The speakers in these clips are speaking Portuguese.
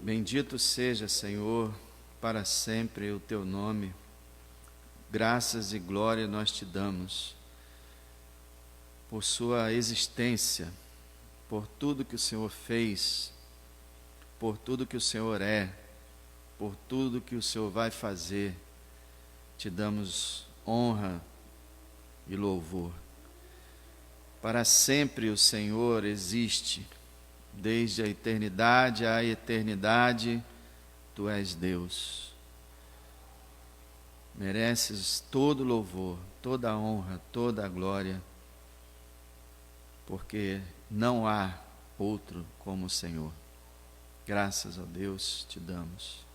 Bendito seja, Senhor, para sempre o teu nome. Graças e glória nós te damos por sua existência, por tudo que o Senhor fez, por tudo que o Senhor é, por tudo que o Senhor vai fazer. Te damos honra e louvor. Para sempre o Senhor existe, desde a eternidade à eternidade, tu és Deus. Mereces todo louvor, toda a honra, toda a glória, porque não há outro como o Senhor. Graças a Deus te damos.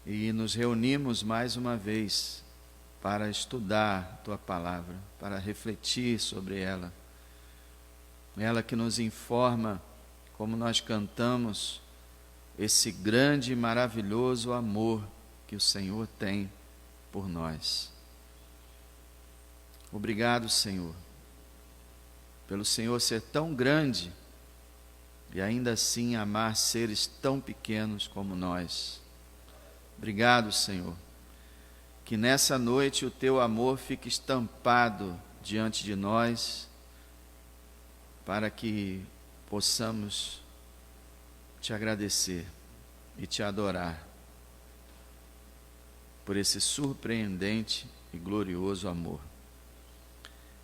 E nos reunimos mais uma vez para estudar tua palavra, para refletir sobre ela. Ela que nos informa, como nós cantamos, esse grande e maravilhoso amor que o Senhor tem por nós. Obrigado, Senhor, pelo Senhor ser tão grande e ainda assim amar seres tão pequenos como nós. Obrigado, Senhor, que nessa noite o teu amor fique estampado diante de nós, para que possamos te agradecer e te adorar por esse surpreendente e glorioso amor.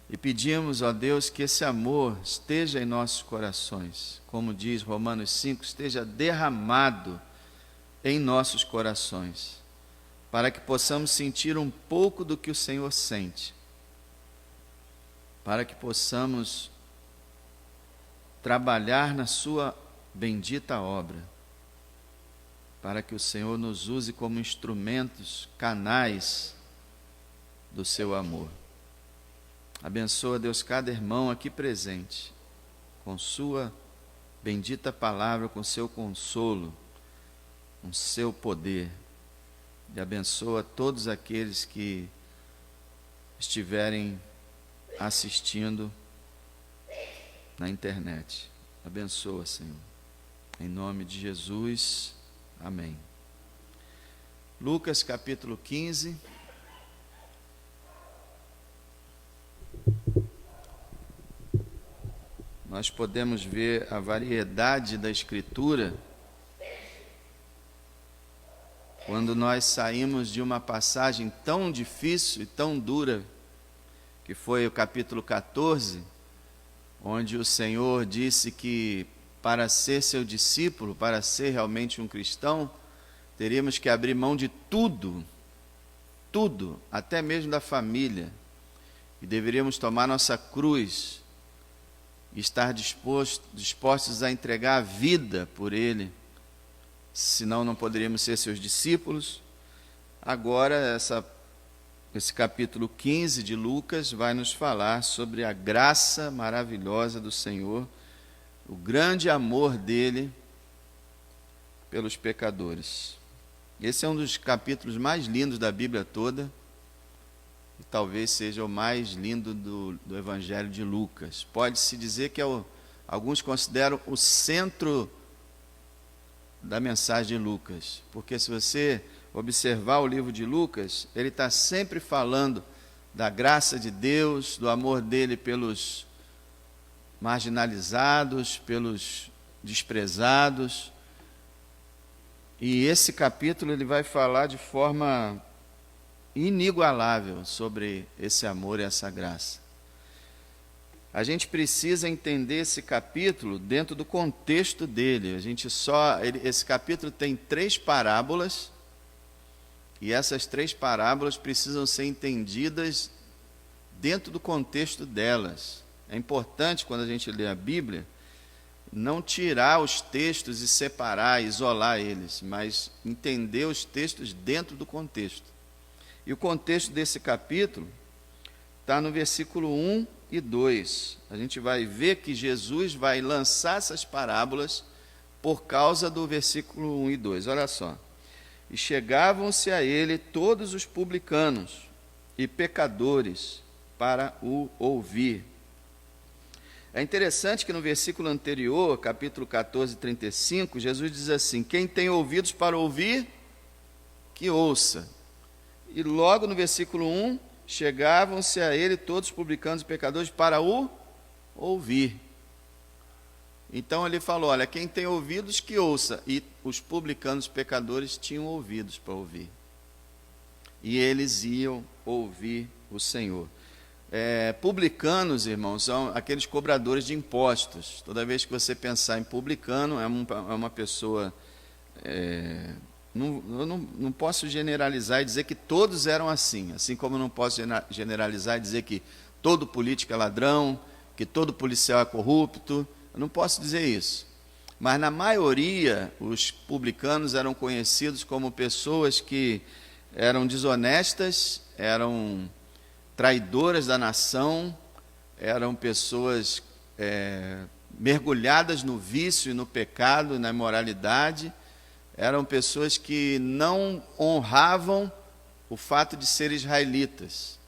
E pedimos, ó Deus, que esse amor esteja em nossos corações, como diz Romanos 5, esteja derramado em nossos corações, para que possamos sentir um pouco do que o Senhor sente, para que possamos trabalhar na sua bendita obra, para que o Senhor nos use como instrumentos, canais do seu amor. Abençoa, Deus, cada irmão aqui presente, com sua bendita palavra, com seu consolo, com seu poder. E abençoa todos aqueles que estiverem assistindo na internet. Abençoa, Senhor. Em nome de Jesus. Amém. Lucas capítulo 15. Nós podemos ver a variedade da Escritura quando nós saímos de uma passagem tão difícil e tão dura, que foi o capítulo 14, onde o Senhor disse que para ser seu discípulo, para ser realmente um cristão, teríamos que abrir mão de tudo, até mesmo da família, e deveríamos tomar nossa cruz e estar dispostos a entregar a vida por Ele, senão não poderíamos ser seus discípulos. Agora, esse capítulo 15 de Lucas vai nos falar sobre a graça maravilhosa do Senhor, o grande amor dele pelos pecadores. Esse é um dos capítulos mais lindos da Bíblia toda, e talvez seja o mais lindo do Evangelho de Lucas. Pode-se dizer que alguns consideram o centro da mensagem de Lucas, porque se você observar o livro de Lucas, ele está sempre falando da graça de Deus, do amor dele pelos marginalizados, pelos desprezados. E esse capítulo ele vai falar de forma inigualável sobre esse amor e essa graça. A gente precisa entender esse capítulo dentro do contexto dele. Esse capítulo tem 3 parábolas, e essas 3 parábolas precisam ser entendidas dentro do contexto delas. É importante, quando a gente lê a Bíblia, não tirar os textos e separar, isolar eles, mas entender os textos dentro do contexto. E o contexto desse capítulo está no versículo 1 e 2. A gente vai ver que Jesus vai lançar essas parábolas por causa do versículo 1 e 2. Olha só. E chegavam-se a ele todos os publicanos e pecadores para o ouvir. É interessante que no versículo anterior, capítulo 14, 35, Jesus diz assim: quem tem ouvidos para ouvir, que ouça. E logo no versículo 1, chegavam-se a ele todos os publicanos e pecadores para o ouvir. Então ele falou: olha, quem tem ouvidos que ouça. E os publicanos e pecadores tinham ouvidos para ouvir. E eles iam ouvir o Senhor. Publicanos, irmãos, são aqueles cobradores de impostos. Toda vez que você pensar em publicano, é uma pessoa... eu não posso generalizar e dizer que todos eram assim como não posso generalizar e dizer que todo político é ladrão, que todo policial é corrupto. Eu não posso dizer isso. Mas, na maioria, os publicanos eram conhecidos como pessoas que eram desonestas, eram traidoras da nação, eram pessoas mergulhadas no vício e no pecado e na imoralidade, eram pessoas que não honravam o fato de serem israelitas,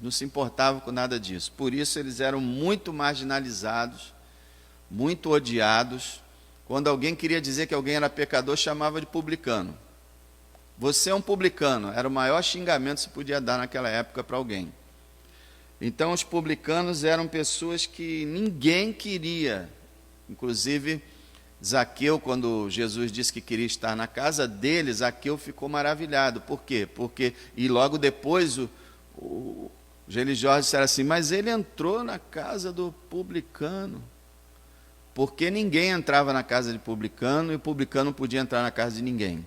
não se importavam com nada disso. Por isso eles eram muito marginalizados, muito odiados. Quando alguém queria dizer que alguém era pecador, chamava de publicano. Você é um publicano, era o maior xingamento que se podia dar naquela época para alguém. Então os publicanos eram pessoas que ninguém queria. Inclusive Zaqueu, quando Jesus disse que queria estar na casa dele, Zaqueu ficou maravilhado. Por quê? E logo depois os religiosos disseram assim: mas ele entrou na casa do publicano. Porque ninguém entrava na casa de publicano e o publicano não podia entrar na casa de ninguém.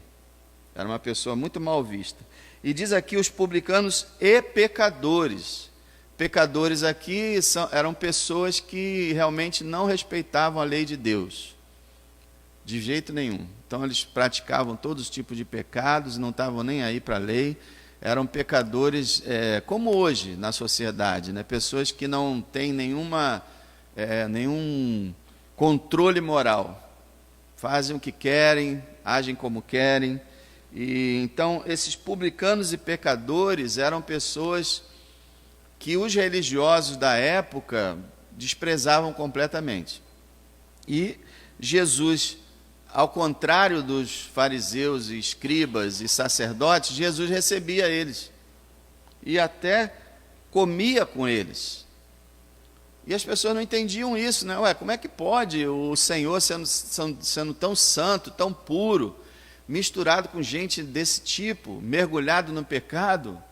Era uma pessoa muito mal vista. E diz aqui os publicanos e pecadores. Pecadores aqui eram pessoas que realmente não respeitavam a lei de Deus, de jeito nenhum. Então eles praticavam todos os tipos de pecados, não estavam nem aí para a lei. Eram pecadores como hoje na sociedade, né? Pessoas que não têm nenhum controle moral, fazem o que querem, agem como querem. E então esses publicanos e pecadores eram pessoas que os religiosos da época desprezavam completamente. E Jesus, ao contrário dos fariseus e escribas e sacerdotes, Jesus recebia eles e até comia com eles. E as pessoas não entendiam isso, né? Como é que pode o Senhor sendo tão santo, tão puro, misturado com gente desse tipo, mergulhado no pecado?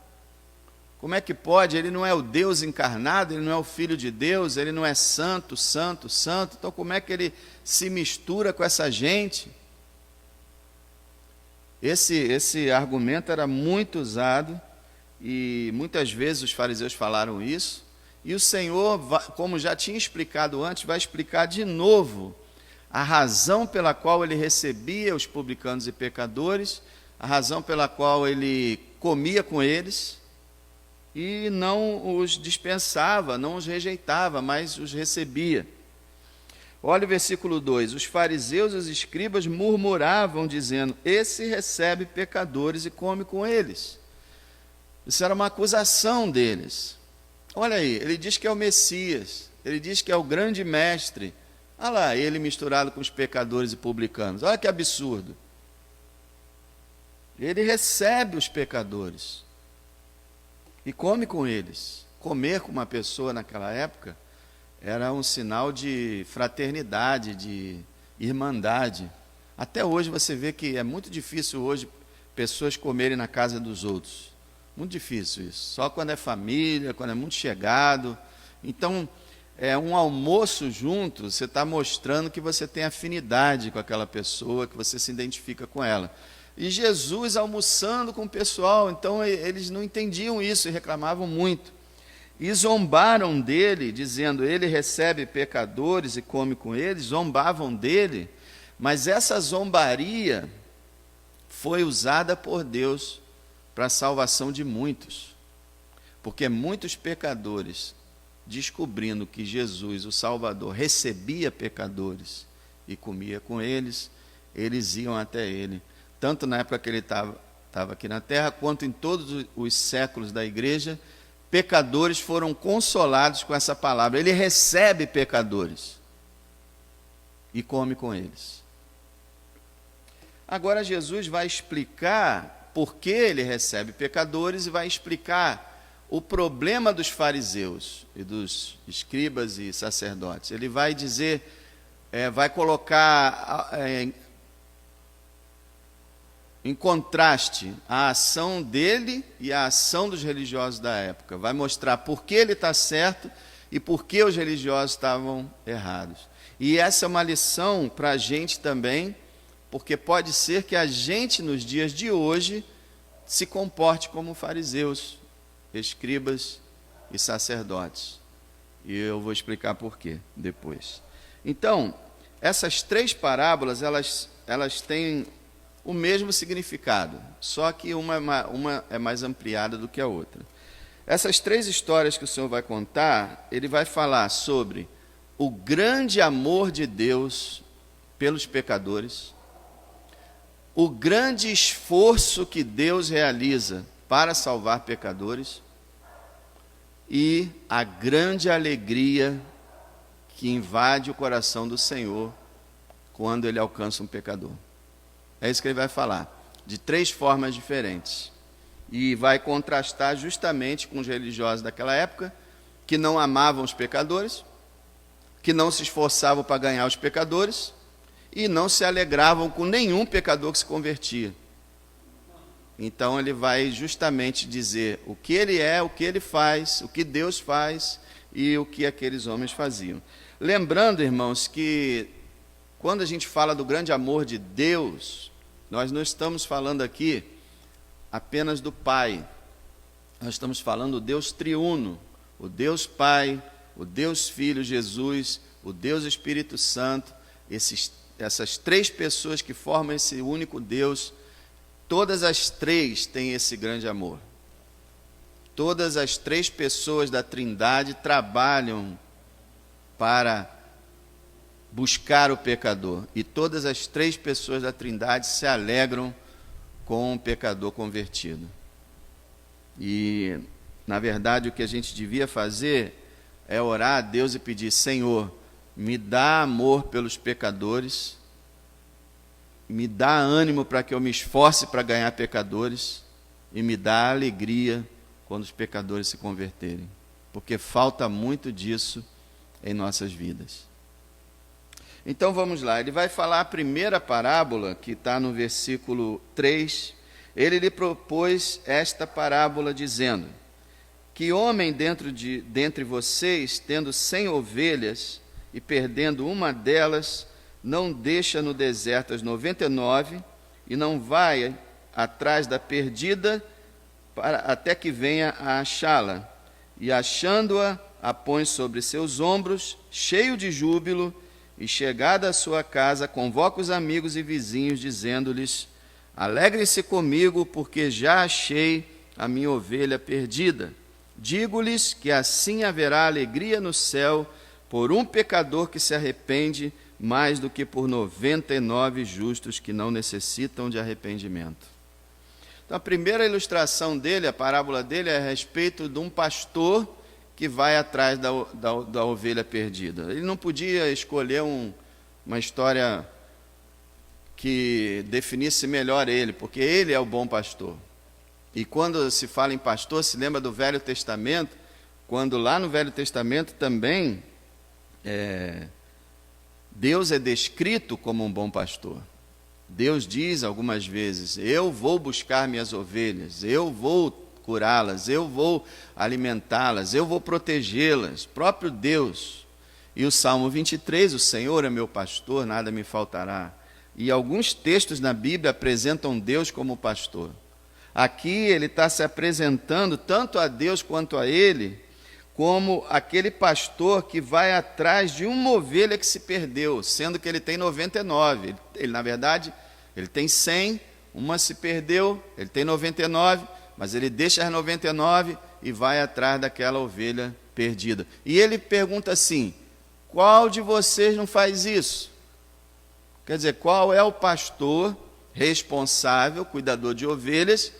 Como é que pode? Ele não é o Deus encarnado, ele não é o Filho de Deus, ele não é santo, santo, santo. Então como é que ele se mistura com essa gente? Esse argumento era muito usado e muitas vezes os fariseus falaram isso. E o Senhor, como já tinha explicado antes, vai explicar de novo a razão pela qual ele recebia os publicanos e pecadores, a razão pela qual ele comia com eles e não os dispensava, não os rejeitava, mas os recebia. Olha o versículo 2: os fariseus e os escribas murmuravam, dizendo: esse recebe pecadores e come com eles. Isso era uma acusação deles. Olha aí, ele diz que é o Messias, ele diz que é o grande mestre. Olha lá, ele misturado com os pecadores e publicanos. Olha que absurdo. Ele recebe os pecadores e come com eles. Comer com uma pessoa naquela época era um sinal de fraternidade, de irmandade. Até hoje você vê que é muito difícil hoje pessoas comerem na casa dos outros. Muito difícil isso. Só quando é família, quando é muito chegado. Então, um almoço junto, você está mostrando que você tem afinidade com aquela pessoa, que você se identifica com ela. E Jesus almoçando com o pessoal, então eles não entendiam isso e reclamavam muito. E zombaram dele, dizendo: ele recebe pecadores e come com eles. Zombavam dele, mas essa zombaria foi usada por Deus para a salvação de muitos, porque muitos pecadores, descobrindo que Jesus, o Salvador, recebia pecadores e comia com eles, eles iam até ele, tanto na época que ele estava aqui na terra, quanto em todos os séculos da igreja. pecadores foram consolados com essa palavra. Ele recebe pecadores e come com eles. Agora Jesus vai explicar por que ele recebe pecadores e vai explicar o problema dos fariseus e dos escribas e sacerdotes. Ele vai dizer, vai colocar em contraste a ação dele e a ação dos religiosos da época. Vai mostrar por que ele está certo e por que os religiosos estavam errados. E essa é uma lição para a gente também, porque pode ser que a gente, nos dias de hoje, se comporte como fariseus, escribas e sacerdotes. E eu vou explicar por quê depois. Então, essas três parábolas, elas têm o mesmo significado, só que uma é mais ampliada do que a outra. Essas três histórias que o Senhor vai contar, ele vai falar sobre o grande amor de Deus pelos pecadores, o grande esforço que Deus realiza para salvar pecadores e a grande alegria que invade o coração do Senhor quando ele alcança um pecador. É isso que ele vai falar, de três formas diferentes. E vai contrastar justamente com os religiosos daquela época, que não amavam os pecadores, que não se esforçavam para ganhar os pecadores, e não se alegravam com nenhum pecador que se convertia. Então ele vai justamente dizer o que ele é, o que ele faz, o que Deus faz e o que aqueles homens faziam. Lembrando, irmãos, que quando a gente fala do grande amor de Deus, nós não estamos falando aqui apenas do Pai. Nós estamos falando do Deus triuno, o Deus Pai, o Deus Filho Jesus, o Deus Espírito Santo, essas três pessoas que formam esse único Deus, todas as três têm esse grande amor. Todas as três pessoas da Trindade trabalham para buscar o pecador. E todas as três pessoas da Trindade se alegram com o pecador convertido. E, na verdade, o que a gente devia fazer é orar a Deus e pedir: Senhor, me dá amor pelos pecadores, me dá ânimo para que eu me esforce para ganhar pecadores e me dá alegria quando os pecadores se converterem, porque falta muito disso em nossas vidas. Então vamos lá, ele vai falar a primeira parábola, que está no versículo 3. Ele lhe propôs esta parábola, dizendo: que homem dentre vocês, tendo 100 ovelhas, e perdendo uma delas, não deixa no deserto as 99, e não vai atrás da perdida, até que venha a achá-la, e achando-a, a põe sobre seus ombros, cheio de júbilo, e chegada à sua casa, convoca os amigos e vizinhos, dizendo-lhes: alegrem-se comigo, porque já achei a minha ovelha perdida. Digo-lhes que assim haverá alegria no céu por um pecador que se arrepende, mais do que por 99 justos que não necessitam de arrependimento. Então, a primeira ilustração dele, a parábola dele, é a respeito de um pastor que vai atrás da ovelha perdida. Ele não podia escolher uma história que definisse melhor ele, porque ele é o bom pastor. E quando se fala em pastor, se lembra do Velho Testamento, quando lá no Velho Testamento também Deus é descrito como um bom pastor. Deus diz algumas vezes: eu vou buscar minhas ovelhas, eu vou curá-las, eu vou alimentá-las, eu vou protegê-las, próprio Deus. E o Salmo 23, o Senhor é meu pastor, nada me faltará. E alguns textos na Bíblia apresentam Deus como pastor. Aqui ele está se apresentando tanto a Deus quanto a ele como aquele pastor que vai atrás de uma ovelha que se perdeu, sendo que ele tem 99. Ele, na verdade, ele tem 100, uma se perdeu, ele tem 99, mas ele deixa as 99 e vai atrás daquela ovelha perdida. E ele pergunta assim: qual de vocês não faz isso? Quer dizer, qual é o pastor responsável, cuidador de ovelhas,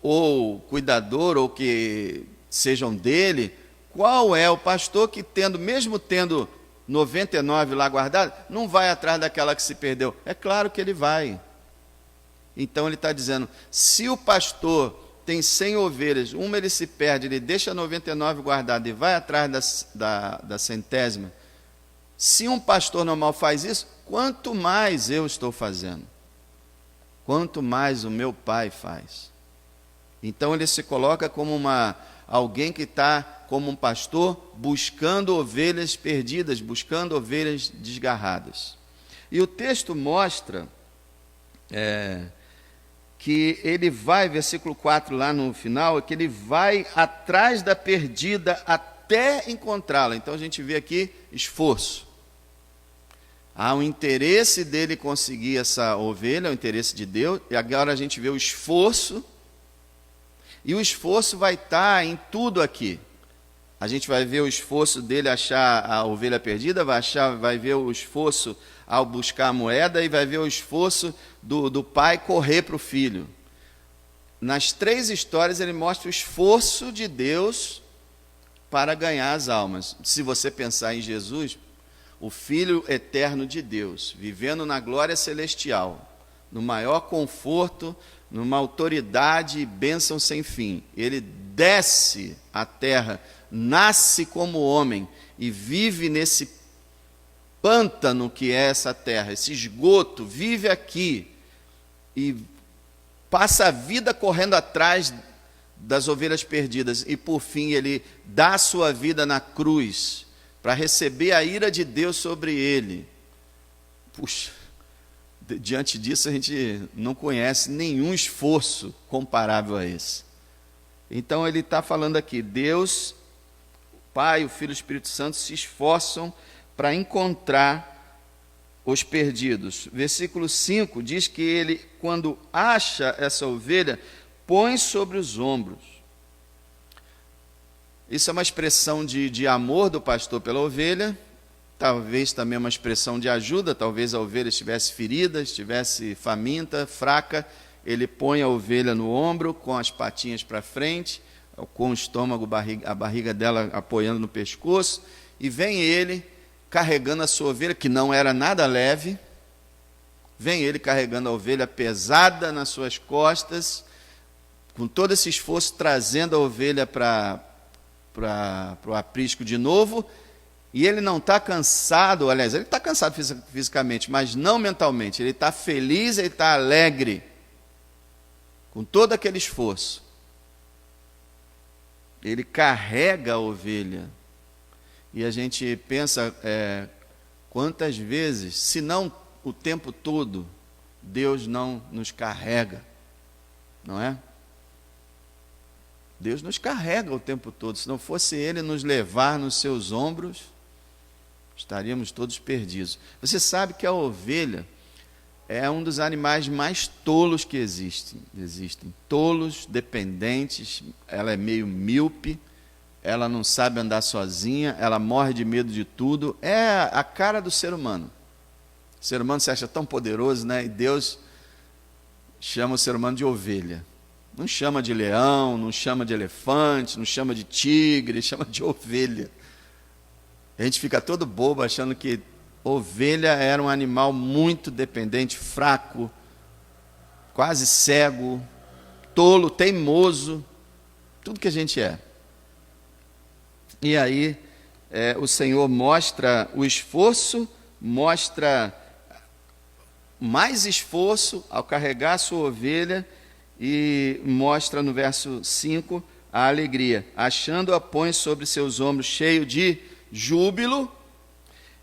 ou cuidador, ou que sejam dele, qual é o pastor que, mesmo tendo 99 lá guardados, não vai atrás daquela que se perdeu? É claro que ele vai. Então ele está dizendo, se o pastor tem 100 ovelhas, uma ele se perde, ele deixa 99 guardada e vai atrás da centésima, se um pastor normal faz isso, quanto mais eu estou fazendo, quanto mais o meu Pai faz. Então ele se coloca como alguém que está como um pastor buscando ovelhas perdidas, buscando ovelhas desgarradas. E o texto mostra que ele vai, versículo 4 lá no final, que ele vai atrás da perdida até encontrá-la. Então a gente vê aqui esforço. Há um interesse dele conseguir essa ovelha, o interesse de Deus, e agora a gente vê o esforço, e o esforço vai estar em tudo aqui. A gente vai ver o esforço dele achar a ovelha perdida, vai ver o esforço ao buscar a moeda, e vai ver o esforço do pai correr para o filho. Nas 3 histórias ele mostra o esforço de Deus para ganhar as almas. Se você pensar em Jesus, o Filho eterno de Deus, vivendo na glória celestial, no maior conforto, numa autoridade e bênção sem fim, ele desce à terra, nasce como homem e vive nesse pântano que é essa terra, esse esgoto, vive aqui e passa a vida correndo atrás das ovelhas perdidas, e por fim ele dá a sua vida na cruz para receber a ira de Deus sobre ele. Puxa, diante disso a gente não conhece nenhum esforço comparável a esse. Então ele está falando aqui, Deus, o Pai, o Filho e o Espírito Santo se esforçam para encontrar os perdidos. Versículo 5 diz que ele, quando acha essa ovelha, põe sobre os ombros. Isso é uma expressão de amor do pastor pela ovelha, talvez também uma expressão de ajuda, talvez a ovelha estivesse ferida, estivesse faminta, fraca, ele põe a ovelha no ombro, com as patinhas para frente, com o estômago, a barriga dela apoiando no pescoço, e vem ele carregando a sua ovelha, que não era nada leve, vem ele carregando a ovelha pesada nas suas costas, com todo esse esforço, trazendo a ovelha para o aprisco de novo, e ele não está cansado, aliás, ele está cansado fisicamente, mas não mentalmente, ele está feliz, ele está alegre, com todo aquele esforço. Ele carrega a ovelha, e a gente pensa, quantas vezes, se não o tempo todo, Deus não nos carrega, não é? Deus nos carrega o tempo todo. Se não fosse Ele nos levar nos seus ombros, estaríamos todos perdidos. Você sabe que a ovelha é um dos animais mais tolos que existem. Tolos, dependentes, ela é meio míope, ela não sabe andar sozinha, ela morre de medo de tudo. É a cara do ser humano. O ser humano se acha tão poderoso, né? E Deus chama o ser humano de ovelha. Não chama de leão, não chama de elefante, não chama de tigre, chama de ovelha. A gente fica todo bobo achando que ovelha era um animal muito dependente, fraco, quase cego, tolo, teimoso, tudo que a gente é. E aí o Senhor mostra o esforço, mostra mais esforço ao carregar a sua ovelha, e mostra no verso 5 a alegria. Achando-a, põe sobre seus ombros, cheio de júbilo.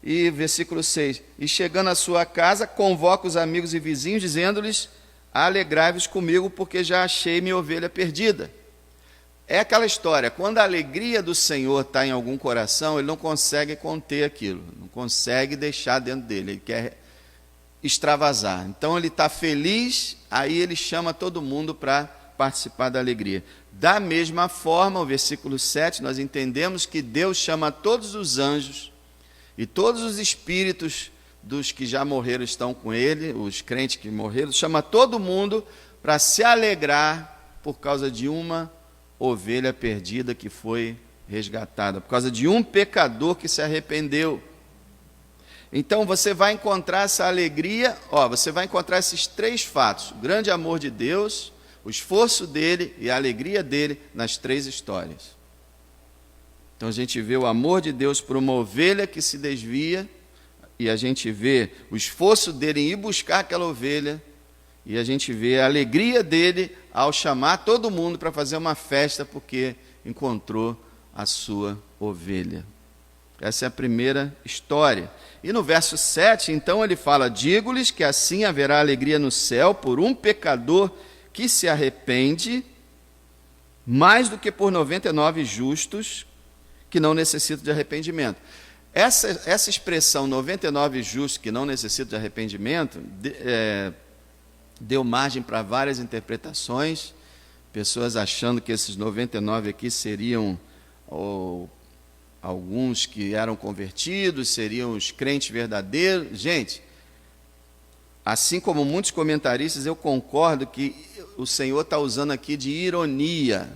E versículo 6, e chegando à sua casa, convoca os amigos e vizinhos, dizendo-lhes, alegrai-vos comigo, porque já achei minha ovelha perdida. É aquela história, quando a alegria do Senhor está em algum coração, ele não consegue conter aquilo, não consegue deixar dentro dele, ele quer extravasar. Então ele está feliz, aí ele chama todo mundo para participar da alegria. Da mesma forma, o versículo 7, nós entendemos que Deus chama todos os anjos e todos os espíritos dos que já morreram estão com ele, os crentes que morreram, chama todo mundo para se alegrar por causa de uma ovelha perdida que foi resgatada, por causa de um pecador que se arrependeu. Então você vai encontrar essa alegria, você vai encontrar esses três fatos: o grande amor de Deus, o esforço dele e a alegria dele nas três histórias. Então a gente vê o amor de Deus por uma ovelha que se desvia, e a gente vê o esforço dele em ir buscar aquela ovelha, e a gente vê a alegria dele ao chamar todo mundo para fazer uma festa porque encontrou a sua ovelha. Essa é a primeira história. E no verso 7, então, ele fala: digo-lhes que assim haverá alegria no céu por um pecador que se arrepende, mais do que por 99 justos que não necessitam de arrependimento. Essa expressão 99 justos que não necessitam de arrependimento deu margem para várias interpretações, pessoas achando que esses 99 aqui seriam alguns que eram convertidos, seriam os crentes verdadeiros. Gente, assim como muitos comentaristas, eu concordo que o Senhor está usando aqui de ironia.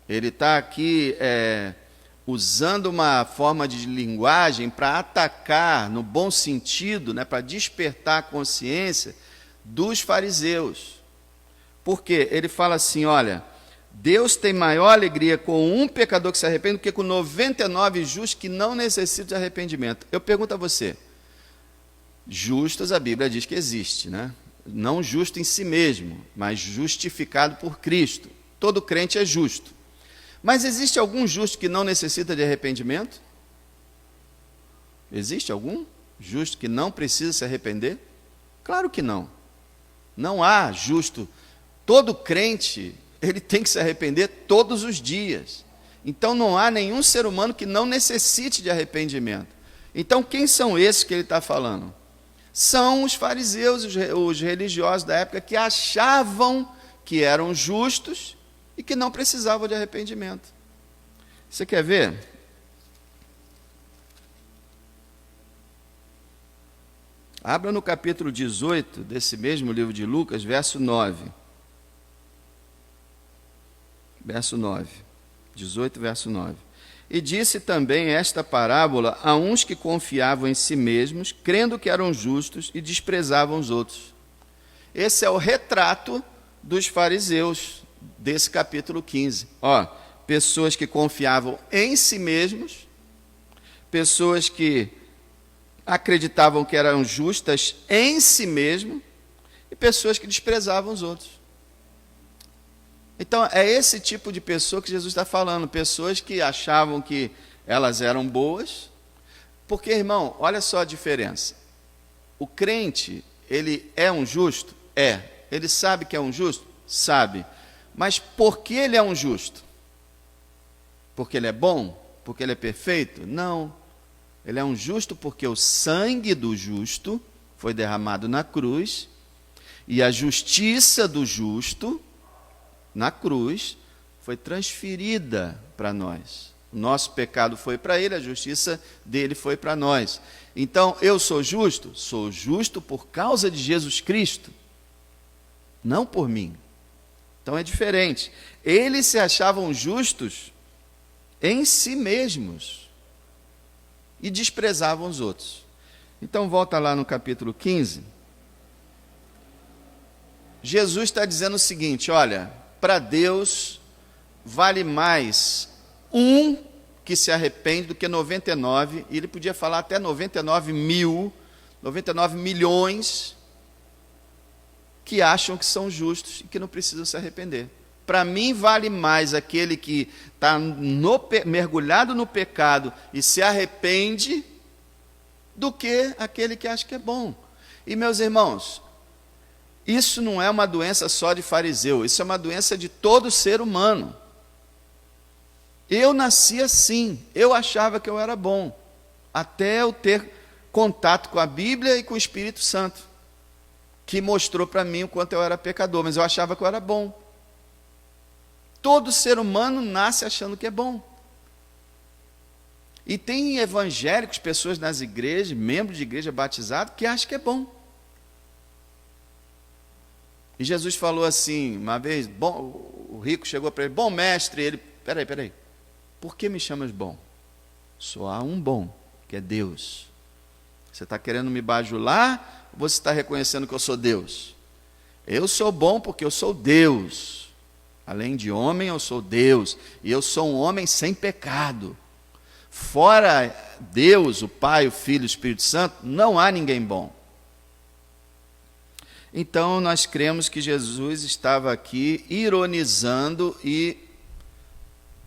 Ele está aqui usando uma forma de linguagem para atacar, no bom sentido, para despertar a consciência dos fariseus. Porque ele fala assim: olha, Deus tem maior alegria com um pecador que se arrepende do que com 99 justos que não necessitam de arrependimento. Eu pergunto a você: justos, a Bíblia diz que existe, né? Não justo em si mesmo, mas justificado por Cristo. Todo crente é justo. Mas existe algum justo que não necessita de arrependimento? Existe algum justo que não precisa se arrepender? Claro que não. Não há justo. Todo crente, ele tem que se arrepender todos os dias. Então não há nenhum ser humano que não necessite de arrependimento. Então quem são esses que ele está falando? São os fariseus, os religiosos da época, que achavam que eram justos e que não precisavam de arrependimento. Você quer ver? Abra no capítulo 18 desse mesmo livro de Lucas, verso 9. Verso 9. 18, verso 9. E disse também esta parábola a uns que confiavam em si mesmos, crendo que eram justos e desprezavam os outros. Esse é o retrato dos fariseus desse capítulo 15. Pessoas que confiavam em si mesmos, pessoas que acreditavam que eram justas em si mesmo, e pessoas que desprezavam os outros. Então, é esse tipo de pessoa que Jesus está falando, pessoas que achavam que elas eram boas, porque, irmão, olha só a diferença. O crente, ele é um justo? É. Ele sabe que é um justo? Sabe. Mas por que ele é um justo? Porque ele é bom? Porque ele é perfeito? Não. Ele é um justo porque o sangue do justo foi derramado na cruz, e a justiça do justo na cruz foi transferida para nós. O nosso pecado foi para ele, a justiça dele foi para nós. Então, eu sou justo? Sou justo por causa de Jesus Cristo, não por mim. Então é diferente. Eles se achavam justos em si mesmos e desprezavam os outros. Então volta lá no capítulo 15. Jesus está dizendo o seguinte: olha, para Deus vale mais um que se arrepende do que 99, e ele podia falar até 99 mil, 99 milhões que acham que são justos e que não precisam se arrepender. Para mim vale mais aquele que está mergulhado no pecado e se arrepende do que aquele que acha que é bom. E meus irmãos, isso não é uma doença só de fariseu, isso é uma doença de todo ser humano. Eu nasci assim, eu achava que eu era bom, até eu ter contato com a Bíblia e com o Espírito Santo, que mostrou para mim o quanto eu era pecador, mas eu achava que eu era bom. Todo ser humano nasce achando que é bom. E tem evangélicos, pessoas nas igrejas, membros de igreja batizados, que acham que é bom. E Jesus falou assim, uma vez, bom, o rico chegou para ele, bom mestre, ele, peraí, por que me chamas bom? Só há um bom, que é Deus. Você está querendo me bajular, ou você está reconhecendo que eu sou Deus? Eu sou bom porque eu sou Deus. Além de homem, eu sou Deus, e eu sou um homem sem pecado. Fora Deus, o Pai, o Filho e o Espírito Santo, não há ninguém bom. Então, nós cremos que Jesus estava aqui ironizando e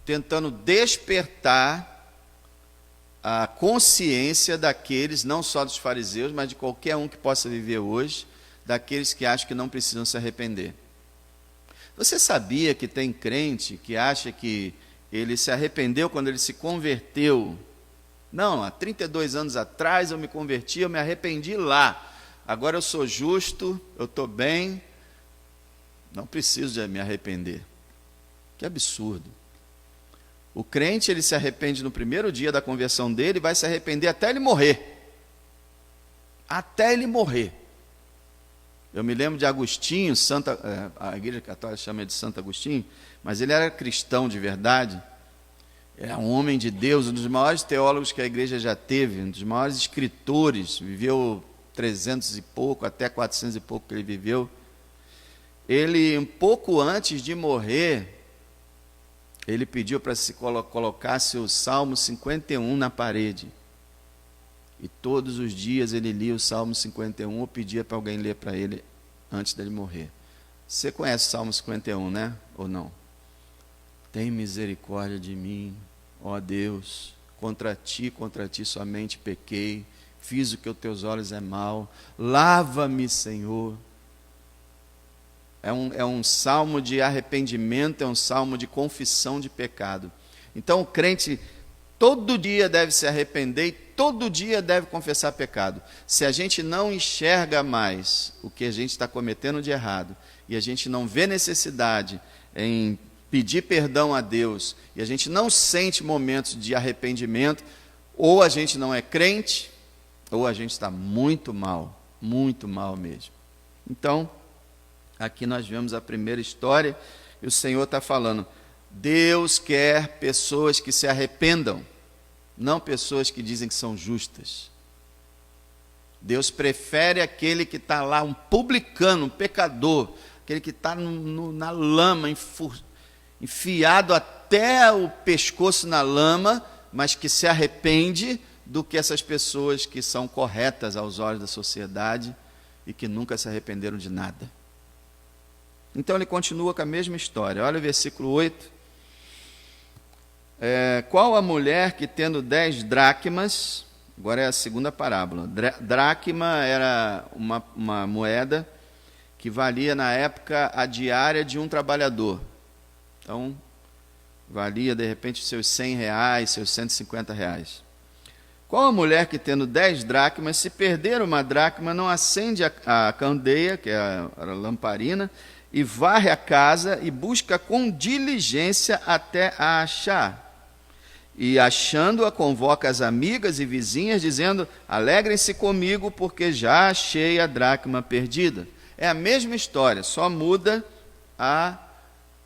tentando despertar a consciência daqueles, não só dos fariseus, mas de qualquer um que possa viver hoje, daqueles que acham que não precisam se arrepender. Você sabia que tem crente que acha que ele se arrependeu quando ele se converteu? Não, há 32 anos atrás eu me converti, eu me arrependi lá. Agora eu sou justo, eu estou bem, não preciso de me arrepender. Que absurdo. O crente, ele se arrepende no primeiro dia da conversão dele e vai se arrepender até ele morrer. Até ele morrer. Eu me lembro de Agostinho, a Igreja Católica chama ele de Santo Agostinho, mas ele era cristão de verdade, era um homem de Deus, um dos maiores teólogos que a igreja já teve, um dos maiores escritores, viveu 300 e pouco, até 400 e pouco que ele viveu. Ele, um pouco antes de morrer, ele pediu para se colocasse o Salmo 51 na parede. E todos os dias ele lia o Salmo 51 ou pedia para alguém ler para ele antes dele morrer. Você conhece o Salmo 51, né? Ou não? Tem misericórdia de mim, ó Deus, contra ti somente pequei, fiz o que aos teus olhos é mal, lava-me, Senhor. É um salmo de arrependimento, é um salmo de confissão de pecado. Então o crente todo dia deve se arrepender e todo dia deve confessar pecado. Se a gente não enxerga mais o que a gente está cometendo de errado, e a gente não vê necessidade em pedir perdão a Deus, e a gente não sente momentos de arrependimento, ou a gente não é crente, ou a gente está muito mal mesmo. Então, aqui nós vemos a primeira história, e o Senhor está falando, Deus quer pessoas que se arrependam, não pessoas que dizem que são justas. Deus prefere aquele que está lá, um publicano, um pecador, aquele que está na lama, enfiado até o pescoço na lama, mas que se arrepende, do que essas pessoas que são corretas aos olhos da sociedade e que nunca se arrependeram de nada. Então ele continua com a mesma história. Olha o versículo 8. Qual a mulher que tendo 10 dracmas, agora é a segunda parábola, dracma era uma moeda que valia na época a diária de um trabalhador. Então, valia de repente seus R$100, seus R$150. Qual a mulher que tendo 10 dracmas, se perder uma dracma, não acende a candeia, que é a lamparina, e varre a casa e busca com diligência até a achar? E achando-a, convoca as amigas e vizinhas, dizendo, alegrem-se comigo, porque já achei a dracma perdida. É a mesma história, só muda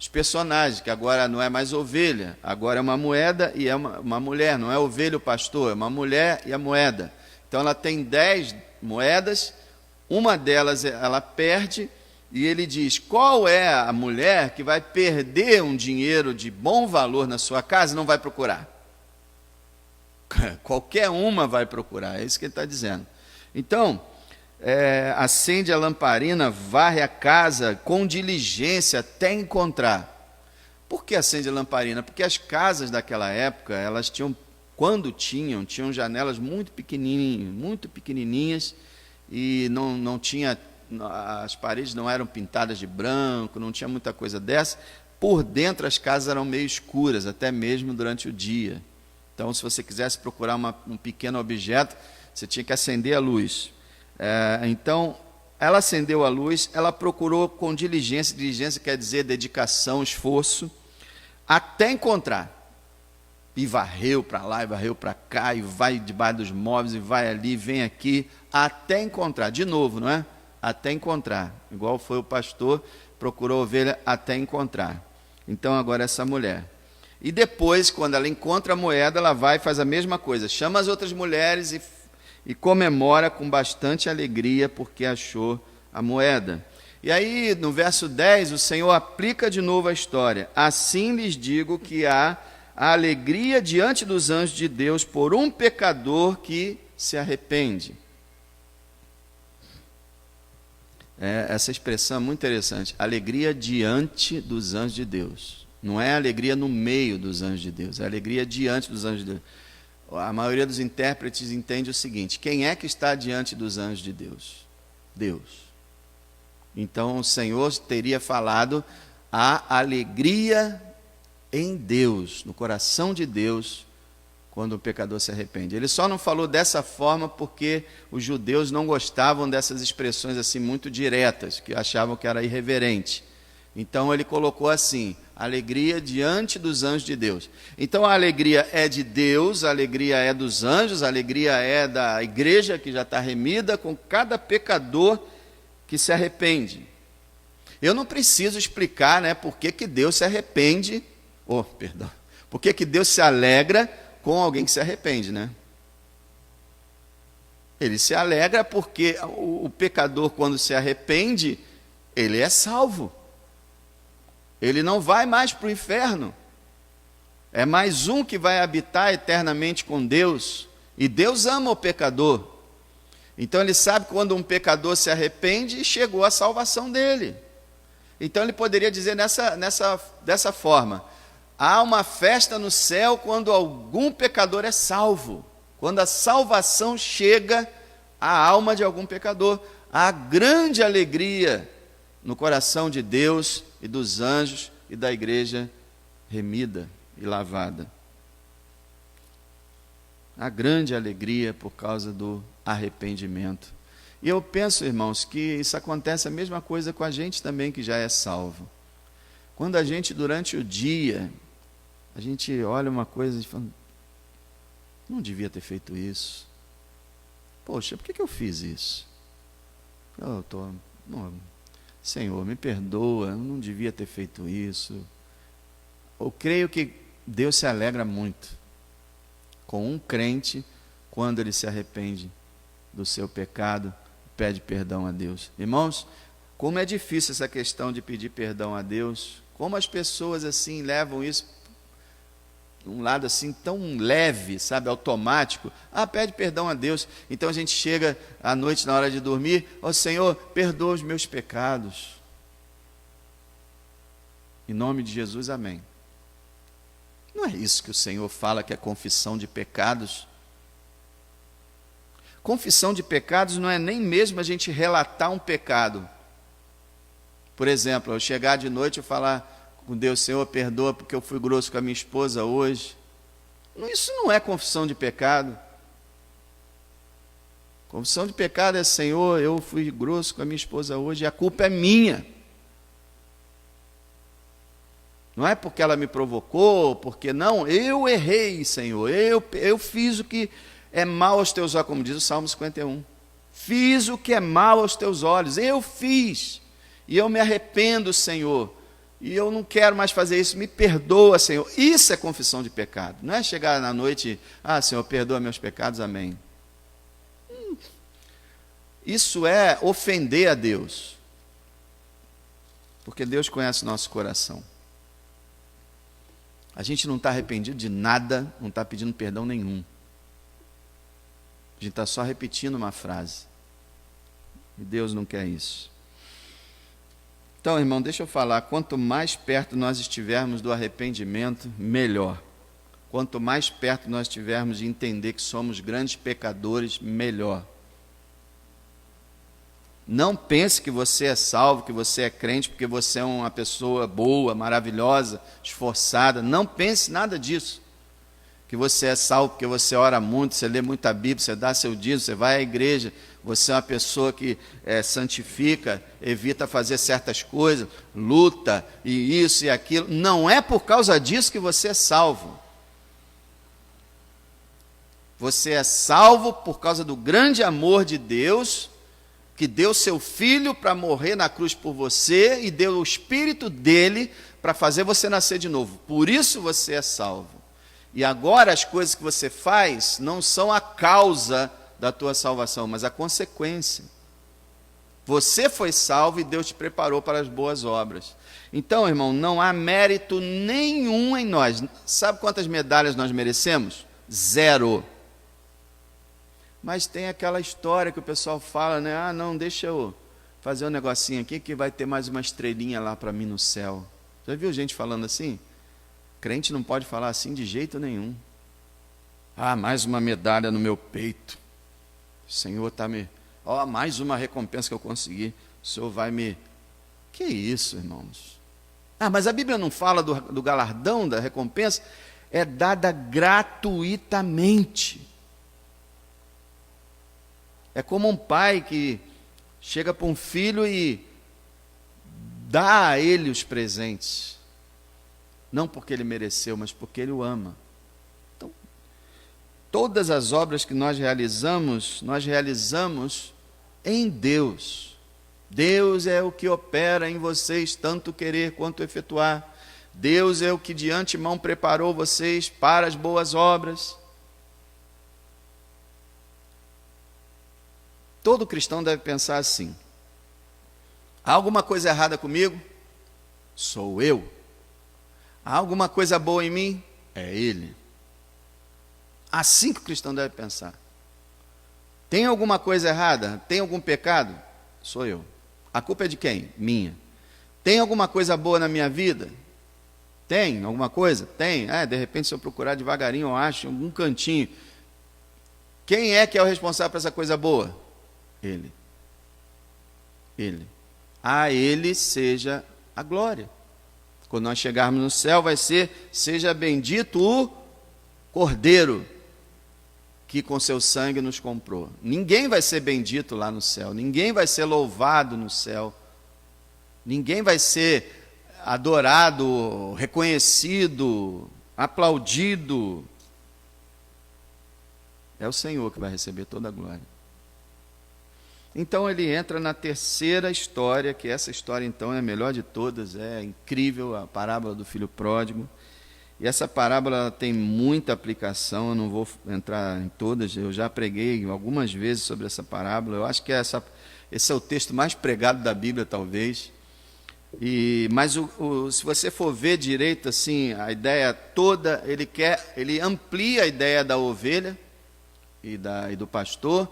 os personagens, que agora não é mais ovelha, agora é uma moeda e é uma mulher, não é ovelha o pastor, é uma mulher e a moeda. Então ela tem 10 moedas, uma delas ela perde, e ele diz, qual é a mulher que vai perder um dinheiro de bom valor na sua casa e não vai procurar? Qualquer uma vai procurar, é isso que ele está dizendo. Então, acende a lamparina, varre a casa com diligência até encontrar. Por que acende a lamparina? Porque as casas daquela época, elas tinham, quando tinham janelas muito pequenininhas, e não tinha, as paredes não eram pintadas de branco, não tinha muita coisa dessa. Por dentro as casas eram meio escuras, até mesmo durante o dia. Então, se você quisesse procurar um pequeno objeto, você tinha que acender a luz. Então, ela acendeu a luz, ela procurou com diligência, diligência quer dizer dedicação, esforço, até encontrar. E varreu para lá, e varreu para cá, e vai debaixo dos móveis, e vai ali, vem aqui, até encontrar. De novo, não é? Até encontrar. Igual foi o pastor, procurou a ovelha até encontrar. Então agora essa mulher. E depois, quando ela encontra a moeda, ela vai e faz a mesma coisa. Chama as outras mulheres e comemora com bastante alegria porque achou a moeda. E aí, no verso 10, o Senhor aplica de novo a história. Assim lhes digo que há a alegria diante dos anjos de Deus por um pecador que se arrepende. Essa expressão é muito interessante. Alegria diante dos anjos de Deus. Não é alegria no meio dos anjos de Deus, é alegria diante dos anjos de Deus. A maioria dos intérpretes entende o seguinte: quem é que está diante dos anjos de Deus? Deus. Então o Senhor teria falado a alegria em Deus, no coração de Deus, quando o pecador se arrepende. Ele só não falou dessa forma porque os judeus não gostavam dessas expressões assim muito diretas, que achavam que era irreverente. Então ele colocou assim: alegria diante dos anjos de Deus. Então a alegria é de Deus, a alegria é dos anjos, a alegria é da igreja que já está remida com cada pecador que se arrepende. Eu não preciso explicar, né, por que Deus se arrepende, por que Deus se alegra com alguém que se arrepende, né? Ele se alegra porque o pecador, quando se arrepende, ele é salvo. Ele não vai mais para o inferno. É mais um que vai habitar eternamente com Deus. E Deus ama o pecador. Então ele sabe que quando um pecador se arrepende, chegou a salvação dele. Então ele poderia dizer dessa forma: há uma festa no céu quando algum pecador é salvo. Quando a salvação chega à alma de algum pecador, há grande alegria no coração de Deus e dos anjos e da igreja remida e lavada. Há grande alegria por causa do arrependimento. E eu penso, irmãos, que isso acontece a mesma coisa com a gente também que já é salvo. Quando a gente, durante o dia, a gente olha uma coisa e fala: não devia ter feito isso. Poxa, por que eu fiz isso? Senhor, me perdoa, eu não devia ter feito isso. Eu creio que Deus se alegra muito com um crente quando ele se arrepende do seu pecado, pede perdão a Deus. Irmãos, como é difícil essa questão de pedir perdão a Deus, como as pessoas assim levam isso um lado assim tão leve, sabe, automático. Pede perdão a Deus. Então a gente chega à noite na hora de dormir: Senhor, perdoa os meus pecados. Em nome de Jesus, amém. Não é isso que o Senhor fala, que é confissão de pecados. Confissão de pecados não é nem mesmo a gente relatar um pecado. Por exemplo, eu chegar de noite e falar com Deus: Senhor, perdoa porque eu fui grosso com a minha esposa hoje. Isso não é confissão de pecado. Confissão de pecado é: Senhor, eu fui grosso com a minha esposa hoje e a culpa é minha. Não é porque ela me provocou, porque não, eu errei, Senhor, eu fiz o que é mal aos teus olhos, como diz o Salmo 51. Fiz o que é mal aos teus olhos, eu fiz, e eu me arrependo, Senhor, e eu não quero mais fazer isso, me perdoa, Senhor. Isso é confissão de pecado. Não é chegar na noite: Senhor, perdoa meus pecados, amém. Isso é ofender a Deus, porque Deus conhece o nosso coração. A gente não está arrependido de nada, não está pedindo perdão nenhum. A gente está só repetindo uma frase. E Deus não quer isso. Então, irmão, deixa eu falar: quanto mais perto nós estivermos do arrependimento, melhor. Quanto mais perto nós estivermos de entender que somos grandes pecadores, melhor. Não pense que você é salvo, que você é crente, porque você é uma pessoa boa, maravilhosa, esforçada. Não pense nada disso. Que você é salvo porque você ora muito, você lê muita Bíblia, você dá seu dízimo, você vai à igreja, você é uma pessoa que santifica, evita fazer certas coisas, luta, e isso e aquilo. Não é por causa disso que você é salvo. Você é salvo por causa do grande amor de Deus, que deu seu filho para morrer na cruz por você e deu o Espírito dele para fazer você nascer de novo. Por isso você é salvo. E agora as coisas que você faz não são a causa da tua salvação, mas a consequência. Você foi salvo e Deus te preparou para as boas obras. Então, irmão, não há mérito nenhum em nós. Sabe quantas medalhas nós merecemos? 0. Mas tem aquela história que o pessoal fala, né? Ah, não, deixa eu fazer um negocinho aqui que vai ter mais uma estrelinha lá para mim no céu. Já viu gente falando assim? Crente não pode falar assim de jeito nenhum. Ah, mais uma medalha no meu peito. O Senhor está me... Ó, mais uma recompensa que eu consegui. O Senhor vai me... Que isso, irmãos? Ah, mas a Bíblia não fala do galardão, da recompensa? É dada gratuitamente. É como um pai que chega para um filho e dá a ele os presentes. Não porque ele mereceu, mas porque ele o ama. Então, todas as obras que nós realizamos em Deus. Deus é o que opera em vocês, tanto querer quanto efetuar. Deus é o que de antemão preparou vocês para as boas obras. Todo cristão deve pensar assim: há alguma coisa errada comigo? Sou eu. Há alguma coisa boa em mim? É Ele. Assim que o cristão deve pensar. Tem alguma coisa errada? Tem algum pecado? Sou eu. A culpa é de quem? Minha. Tem alguma coisa boa na minha vida? Tem alguma coisa? Tem. De repente, se eu procurar devagarinho, eu acho em algum cantinho. Quem é que é o responsável por essa coisa boa? Ele. Ele. A Ele seja a glória. Quando nós chegarmos no céu, vai ser: seja bendito o Cordeiro, que com seu sangue nos comprou. Ninguém vai ser bendito lá no céu, ninguém vai ser louvado no céu, ninguém vai ser adorado, reconhecido, aplaudido. É o Senhor que vai receber toda a glória. Então ele entra na terceira história, que essa história então é a melhor de todas, é incrível, a parábola do filho pródigo. E essa parábola tem muita aplicação, eu não vou entrar em todas, eu já preguei algumas vezes sobre essa parábola. Eu acho que esse é o texto mais pregado da Bíblia, talvez. Mas se você for ver direito, assim, a ideia toda, ele amplia a ideia da ovelha e do pastor,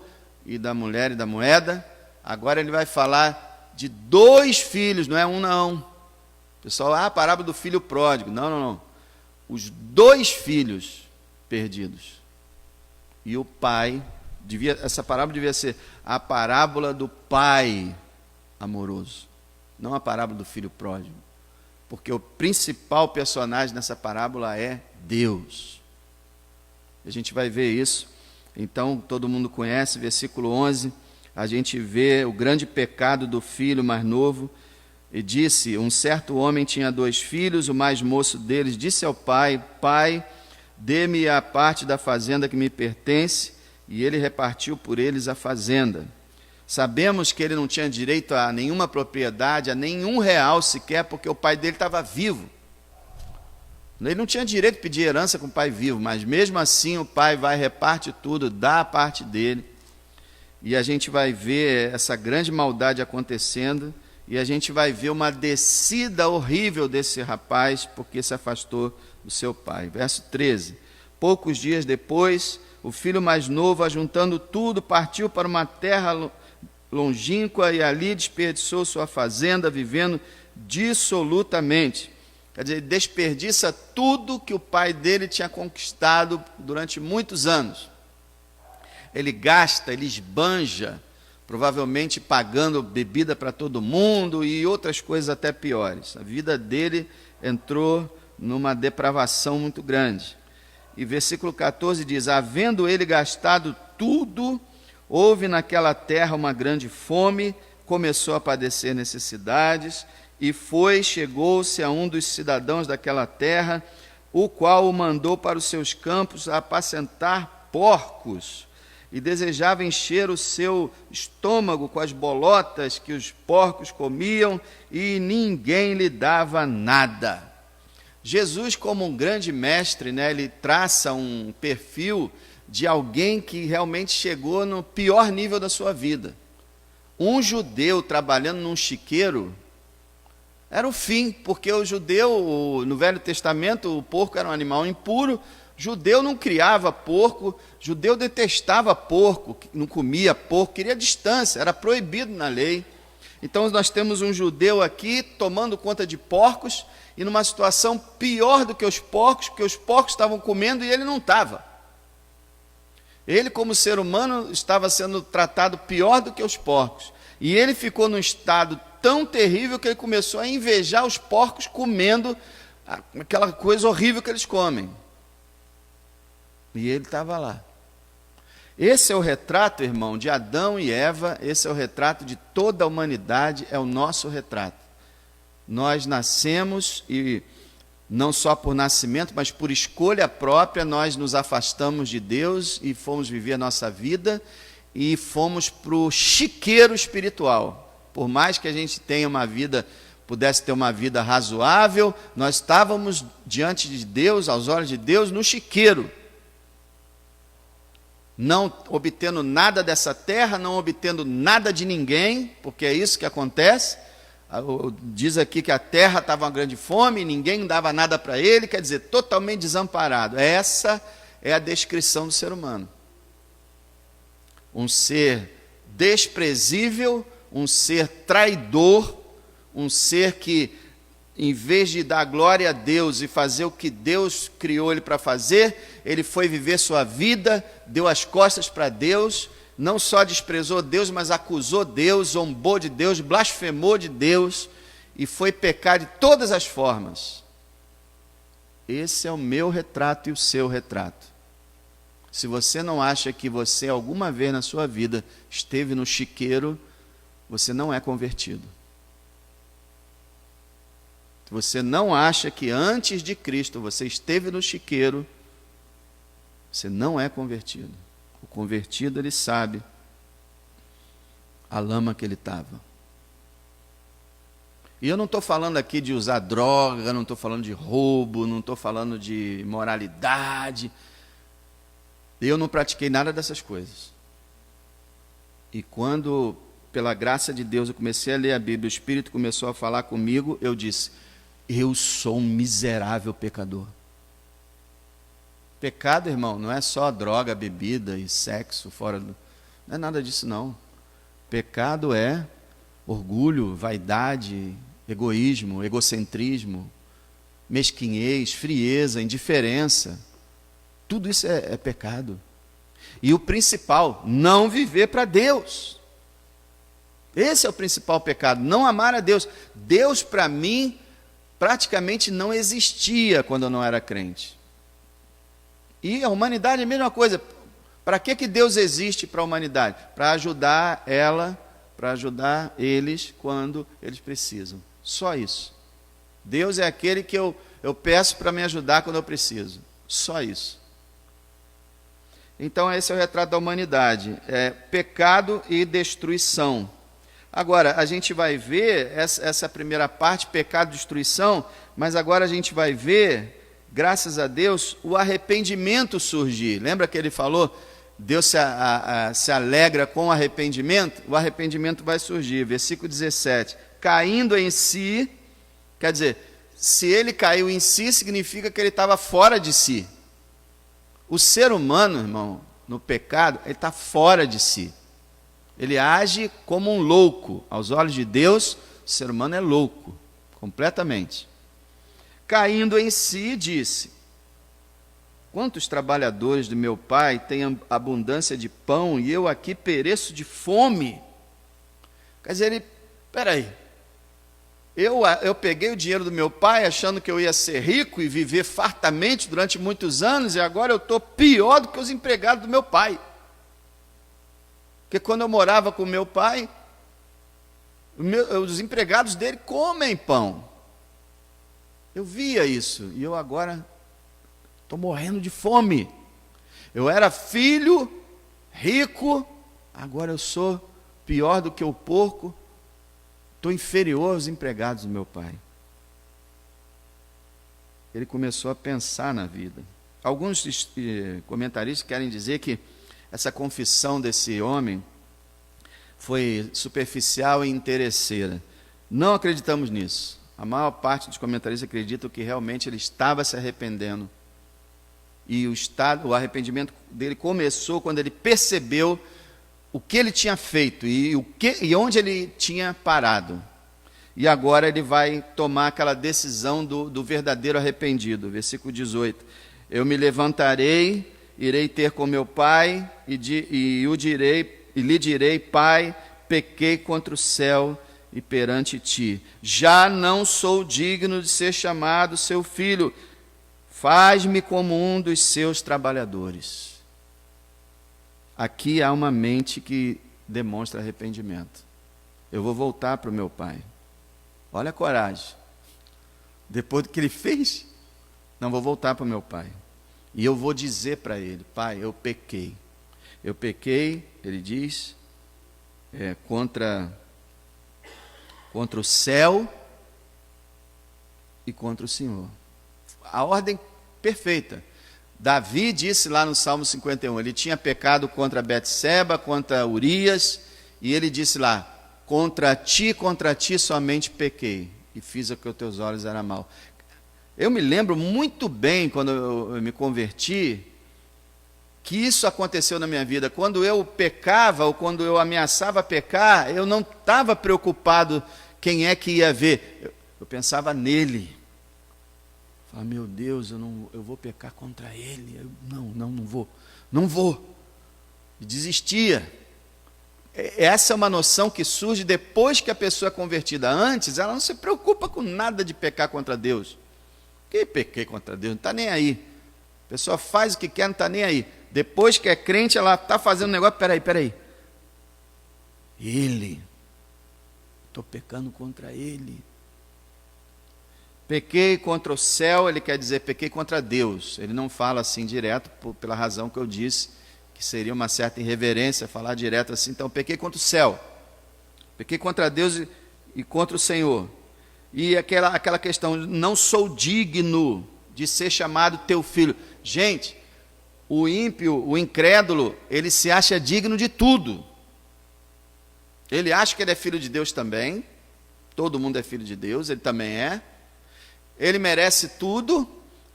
e da mulher e da moeda. Agora ele vai falar de 2 filhos, não é um não. Pessoal, a parábola do filho pródigo. Não. Os 2 filhos perdidos. E o pai, essa parábola devia ser a parábola do pai amoroso, não a parábola do filho pródigo. Porque o principal personagem nessa parábola é Deus. A gente vai ver isso. Então, todo mundo conhece, versículo 11, a gente vê o grande pecado do filho mais novo. E disse: um certo homem tinha 2 filhos, o mais moço deles disse ao pai: Pai, dê-me a parte da fazenda que me pertence, e ele repartiu por eles a fazenda. Sabemos que ele não tinha direito a nenhuma propriedade, a nenhum real sequer, porque o pai dele estava vivo. Ele não tinha direito de pedir herança com o pai vivo, mas mesmo assim o pai vai, reparte tudo, dá a parte dele. E a gente vai ver essa grande maldade acontecendo, e a gente vai ver uma descida horrível desse rapaz, porque se afastou do seu pai. Verso 13. Poucos dias depois, o filho mais novo, ajuntando tudo, partiu para uma terra longínqua e ali desperdiçou sua fazenda, vivendo dissolutamente. Quer dizer, ele desperdiça tudo que o pai dele tinha conquistado durante muitos anos. Ele gasta, ele esbanja, provavelmente pagando bebida para todo mundo e outras coisas até piores. A vida dele entrou numa depravação muito grande. E versículo 14 diz: havendo ele gastado tudo, houve naquela terra uma grande fome, começou a padecer necessidades, e chegou-se a um dos cidadãos daquela terra, o qual o mandou para os seus campos a apacentar porcos. e desejava encher o seu estômago com as bolotas que os porcos comiam, e ninguém lhe dava nada. Jesus, como um grande mestre, né, ele traça um perfil de alguém que realmente chegou no pior nível da sua vida. Um judeu trabalhando num chiqueiro era o fim, porque o judeu, no Velho Testamento, o porco era um animal impuro, judeu não criava porco, judeu detestava porco, não comia porco, queria distância, era proibido na lei. Então nós temos um judeu aqui tomando conta de porcos, e numa situação pior do que os porcos, porque os porcos estavam comendo e ele não estava. Ele, como ser humano, estava sendo tratado pior do que os porcos. E ele ficou num estado tão terrível que ele começou a invejar os porcos comendo aquela coisa horrível que eles comem. E ele estava lá. Esse é o retrato, irmão, de Adão e Eva, esse é o retrato de toda a humanidade, é o nosso retrato. Nós nascemos e não só por nascimento, mas por escolha própria, nós nos afastamos de Deus e fomos viver a nossa vida e fomos para o chiqueiro espiritual. Por mais que a gente tenha uma vida, pudesse ter uma vida razoável, nós estávamos diante de Deus, aos olhos de Deus, no chiqueiro. Não obtendo nada dessa terra, não obtendo nada de ninguém, porque é isso que acontece. Diz aqui que a terra estava uma grande fome, ninguém dava nada para ele, quer dizer, totalmente desamparado. Essa é a descrição do ser humano. Um ser desprezível, um ser traidor, um ser que, em vez de dar glória a Deus e fazer o que Deus criou ele para fazer, ele foi viver sua vida, deu as costas para Deus, não só desprezou Deus, mas acusou Deus, zombou de Deus, blasfemou de Deus, e foi pecar de todas as formas. Esse é o meu retrato e o seu retrato. Se você não acha que você alguma vez na sua vida esteve no chiqueiro, você não é convertido. Se você não acha que antes de Cristo você esteve no chiqueiro, você não é convertido. O convertido, ele sabe a lama que ele estava. E eu não estou falando aqui de usar droga, não estou falando de roubo, não estou falando de imoralidade. Eu não pratiquei nada dessas coisas. E quando, pela graça de Deus, eu comecei a ler a Bíblia, o Espírito começou a falar comigo, eu disse, eu sou um miserável pecador. Pecado, irmão, não é só droga, bebida e sexo fora do... Não é nada disso, não. Pecado é orgulho, vaidade, egoísmo, egocentrismo, mesquinhez, frieza, indiferença. Tudo isso é pecado. E o principal, não viver para Deus. Esse é o principal pecado, não amar a Deus. Deus, para mim, praticamente não existia quando eu não era crente. E a humanidade é a mesma coisa. Para que Deus existe para a humanidade? Para ajudar ela, para ajudar eles quando eles precisam. Só isso. Deus é aquele que eu peço para me ajudar quando eu preciso. Só isso. Então esse é o retrato da humanidade. É pecado e destruição. Agora, a gente vai ver essa primeira parte, pecado e destruição, mas agora a gente vai ver, graças a Deus, o arrependimento surgir. Lembra que ele falou, Deus se alegra com o arrependimento? O arrependimento vai surgir. Versículo 17. Caindo em si, quer dizer, se ele caiu em si, significa que ele estava fora de si. O ser humano, irmão, no pecado, ele está fora de si. Ele age como um louco. Aos olhos de Deus, o ser humano é louco, completamente. Caindo em si, disse, quantos trabalhadores do meu pai têm abundância de pão e eu aqui pereço de fome? Quer dizer, peraí, eu peguei o dinheiro do meu pai achando que eu ia ser rico e viver fartamente durante muitos anos e agora eu estou pior do que os empregados do meu pai. Porque quando eu morava com meu pai, os empregados dele comem pão. Eu via isso e eu agora estou morrendo de fome. Eu era filho rico, agora eu sou pior do que o porco, estou inferior aos empregados do meu pai. Ele começou a pensar na vida. Alguns comentaristas querem dizer que essa confissão desse homem foi superficial e interesseira. Não acreditamos nisso. A maior parte dos comentaristas acreditam que realmente ele estava se arrependendo. E o arrependimento dele começou quando ele percebeu o que ele tinha feito e onde ele tinha parado. E agora ele vai tomar aquela decisão do verdadeiro arrependido. Versículo 18. Eu me levantarei, irei ter com meu pai e lhe direi, Pai, pequei contra o céu e perante ti. Já não sou digno de ser chamado seu filho. Faz-me como um dos seus trabalhadores. Aqui há uma mente que demonstra arrependimento. Eu vou voltar para o meu pai. Olha a coragem. Depois do que ele fez, não vou voltar para o meu pai. E eu vou dizer para ele, pai, eu pequei. Eu pequei, ele diz, contra o céu e contra o Senhor. A ordem perfeita. Davi disse lá no Salmo 51, ele tinha pecado contra Betseba, contra Urias, e ele disse lá, contra ti somente pequei, e fiz o que aos teus olhos era mal. Eu me lembro muito bem, quando eu me converti, que isso aconteceu na minha vida. Quando eu pecava, ou quando eu ameaçava pecar, eu não estava preocupado quem é que ia ver. Eu pensava nele. Falava, meu Deus, eu vou pecar contra ele. Não vou. E desistia. Essa é uma noção que surge depois que a pessoa é convertida. Antes, ela não se preocupa com nada de pecar contra Deus. Que pequei contra Deus? Não está nem aí. A pessoa faz o que quer, não está nem aí. Depois que é crente, ela está fazendo um negócio, peraí. Estou pecando contra ele. Pequei contra o céu, ele quer dizer pequei contra Deus. Ele não fala assim direto, pela razão que eu disse, que seria uma certa irreverência falar direto assim. Então, pequei contra o céu. Pequei contra Deus e contra o Senhor. E aquela questão, não sou digno de ser chamado teu filho. Gente, o ímpio, o incrédulo, ele se acha digno de tudo. Ele acha que ele é filho de Deus também. Todo mundo é filho de Deus, ele também é. Ele merece tudo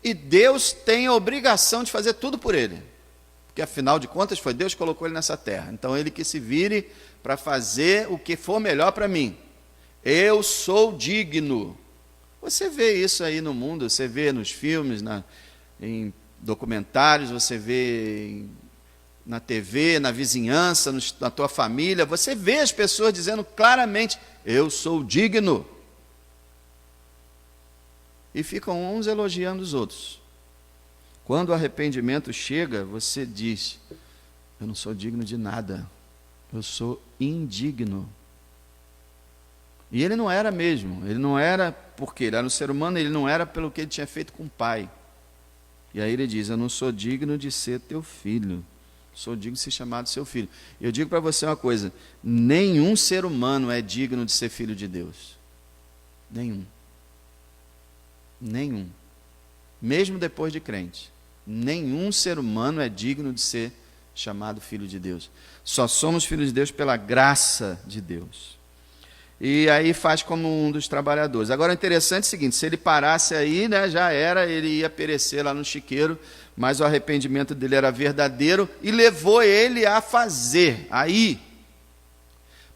e Deus tem a obrigação de fazer tudo por ele. Porque afinal de contas foi Deus que colocou ele nessa terra. Então ele que se vire para fazer o que for melhor para mim. Eu sou digno. Você vê isso aí no mundo, você vê nos filmes, em documentários, você vê na TV, na vizinhança, na tua família, você vê as pessoas dizendo claramente, eu sou digno. E ficam uns elogiando os outros. Quando o arrependimento chega, você diz, eu não sou digno de nada, eu sou indigno. E ele não era mesmo, ele não era porque ele era um ser humano, ele não era pelo que ele tinha feito com o pai. E aí ele diz, eu não sou digno de ser teu filho, sou digno de ser chamado seu filho. Eu digo para você uma coisa, nenhum ser humano é digno de ser filho de Deus. Nenhum. Mesmo depois de crente, nenhum ser humano é digno de ser chamado filho de Deus. Só somos filhos de Deus pela graça de Deus. E aí faz como um dos trabalhadores. Agora, o interessante é o seguinte, se ele parasse aí, já era, ele ia perecer lá no chiqueiro, mas o arrependimento dele era verdadeiro e levou ele a fazer, aí.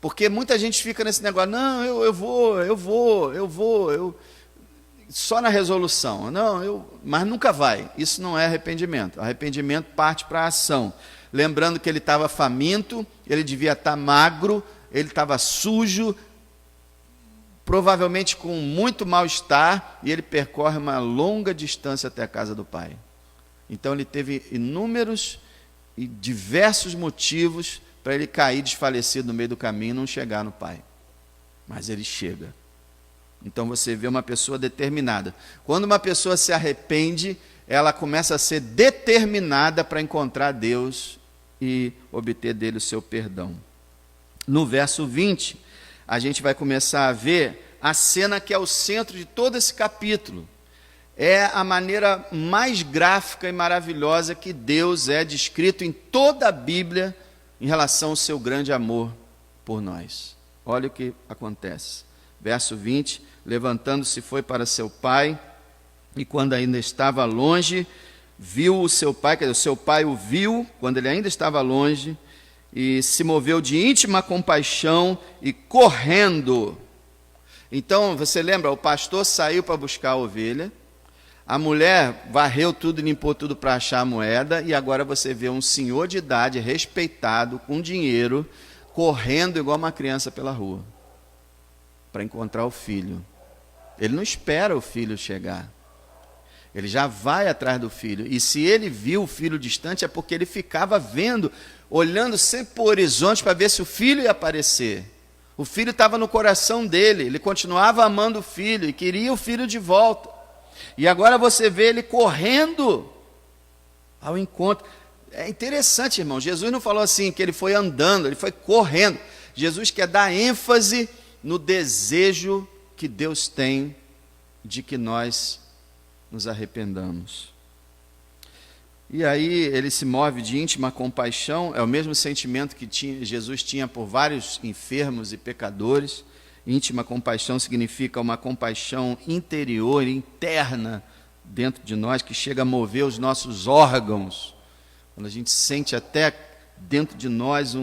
Porque muita gente fica nesse negócio, não, eu vou, só na resolução, mas nunca vai. Isso não é arrependimento. Arrependimento parte para a ação. Lembrando que ele estava faminto, ele devia estar magro, ele estava sujo, provavelmente com muito mal-estar, e ele percorre uma longa distância até a casa do pai. Então ele teve inúmeros e diversos motivos para ele cair desfalecido no meio do caminho e não chegar no pai. Mas ele chega. Então você vê uma pessoa determinada. Quando uma pessoa se arrepende, ela começa a ser determinada para encontrar Deus e obter dele o seu perdão. No verso 20, a gente vai começar a ver a cena que é o centro de todo esse capítulo. É a maneira mais gráfica e maravilhosa que Deus é descrito em toda a Bíblia em relação ao seu grande amor por nós. Olha o que acontece. Verso 20, levantando-se foi para seu pai, e quando ainda estava longe, viu o seu pai, quer dizer, o seu pai o viu, quando ele ainda estava longe, e se moveu de íntima compaixão e correndo. Então, você lembra, o pastor saiu para buscar a ovelha, a mulher varreu tudo e limpou tudo para achar a moeda, e agora você vê um senhor de idade, respeitado, com dinheiro, correndo igual uma criança pela rua, para encontrar o filho. Ele não espera o filho chegar, ele já vai atrás do filho, e se ele viu o filho distante, é porque ele ficava vendo, olhando sempre para o horizonte, para ver se o filho ia aparecer. O filho estava no coração dele, ele continuava amando o filho, e queria o filho de volta. E agora você vê ele correndo ao encontro. É interessante, irmão, Jesus não falou assim que ele foi andando, ele foi correndo. Jesus quer dar ênfase no desejo que Deus tem de que nós nos arrependamos. E aí ele se move de íntima compaixão, é o mesmo sentimento que Jesus tinha por vários enfermos e pecadores. Íntima compaixão significa uma compaixão interior, interna, dentro de nós, que chega a mover os nossos órgãos. Quando a gente sente até dentro de nós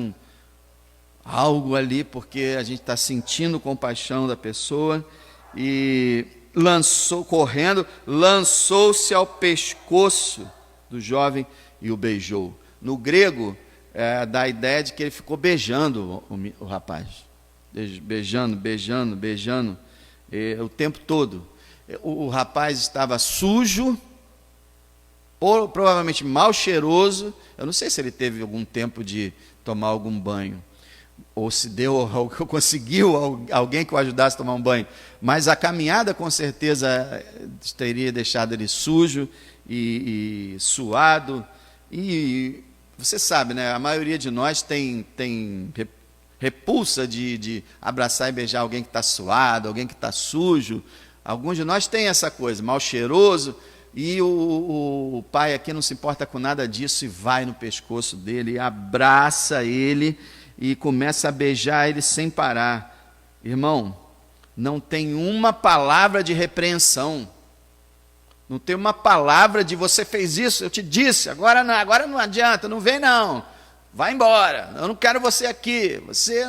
algo ali, porque a gente está sentindo compaixão da pessoa, e correndo, lançou-se ao pescoço do jovem e o beijou. No grego, dá a ideia de que ele ficou beijando o rapaz. Beijando o tempo todo. O rapaz estava sujo, provavelmente mal cheiroso. Eu não sei se ele teve algum tempo de tomar algum banho, ou se conseguiu alguém que o ajudasse a tomar um banho, mas a caminhada com certeza teria deixado ele sujo e suado. E você sabe, né? A maioria de nós tem repulsa de abraçar e beijar alguém que está suado, alguém que está sujo. Alguns de nós têm essa coisa, mal cheiroso, e o pai aqui não se importa com nada disso e vai no pescoço dele, abraça ele e começa a beijar ele sem parar. Irmão, não tem uma palavra de repreensão, não tem uma palavra de você fez isso, eu te disse, agora não adianta, não vem não. Vai embora, eu não quero você aqui, você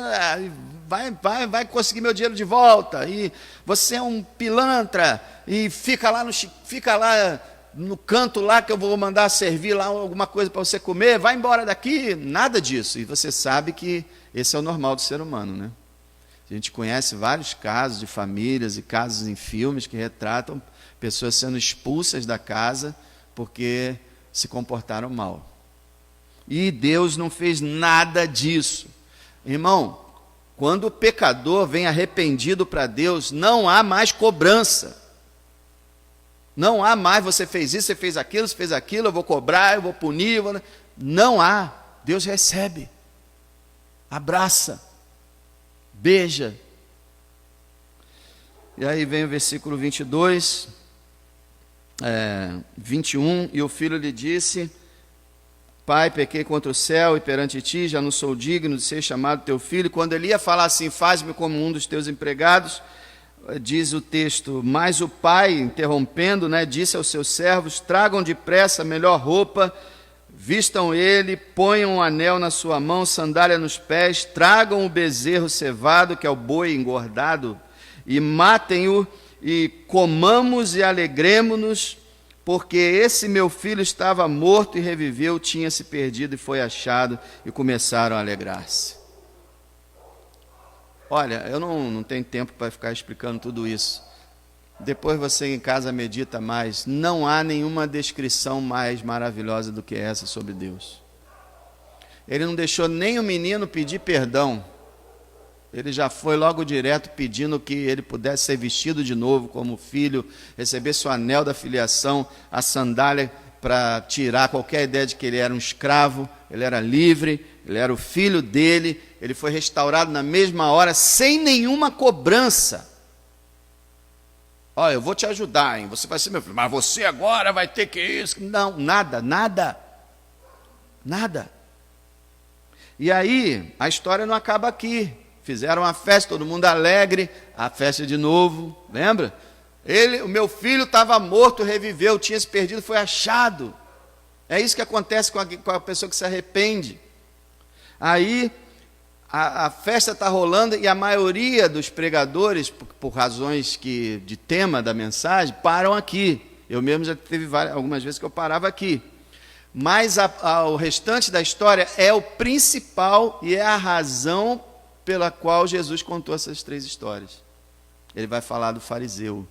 vai conseguir meu dinheiro de volta, e você é um pilantra, e fica lá no canto lá que eu vou mandar servir lá alguma coisa para você comer, vai embora daqui, nada disso. E você sabe que esse é o normal do ser humano, né? A gente conhece vários casos de famílias e casos em filmes que retratam pessoas sendo expulsas da casa porque se comportaram mal. E Deus não fez nada disso. Irmão, quando o pecador vem arrependido para Deus, não há mais cobrança. Não há mais, você fez isso, você fez aquilo, eu vou cobrar, eu vou punir. Não há. Deus recebe, abraça, beija. E aí vem o versículo 22, 21, e o filho lhe disse: Pai, pequei contra o céu e perante ti, já não sou digno de ser chamado teu filho. Quando ele ia falar assim, faz-me como um dos teus empregados, diz o texto, mas o pai, interrompendo, disse aos seus servos: tragam depressa a melhor roupa, vistam ele, ponham um anel na sua mão, sandália nos pés, tragam o bezerro cevado, que é o boi engordado, e matem-o, e comamos e alegremo-nos, porque esse meu filho estava morto e reviveu, tinha se perdido e foi achado, e começaram a alegrar-se. Olha, eu não tenho tempo para ficar explicando tudo isso. Depois você em casa medita mais. Não há nenhuma descrição mais maravilhosa do que essa sobre Deus. Ele não deixou nem o menino pedir perdão. Ele já foi logo direto pedindo que ele pudesse ser vestido de novo como filho, receber seu anel da filiação, a sandália para tirar qualquer ideia de que ele era um escravo, ele era livre, ele era o filho dele, ele foi restaurado na mesma hora, sem nenhuma cobrança. Olha, eu vou te ajudar, hein? Você vai ser meu filho, mas você agora vai ter que isso. Não, nada. E aí, a história não acaba aqui. Fizeram uma festa, todo mundo alegre, a festa de novo, lembra? O meu filho estava morto, reviveu, tinha se perdido, foi achado. É isso que acontece com a pessoa que se arrepende. Aí, a festa está rolando e a maioria dos pregadores, por razões de tema da mensagem, param aqui. Eu mesmo já teve algumas vezes que eu parava aqui. Mas o restante da história é o principal e é a razão pela qual Jesus contou essas 3 histórias. Ele vai falar do fariseu.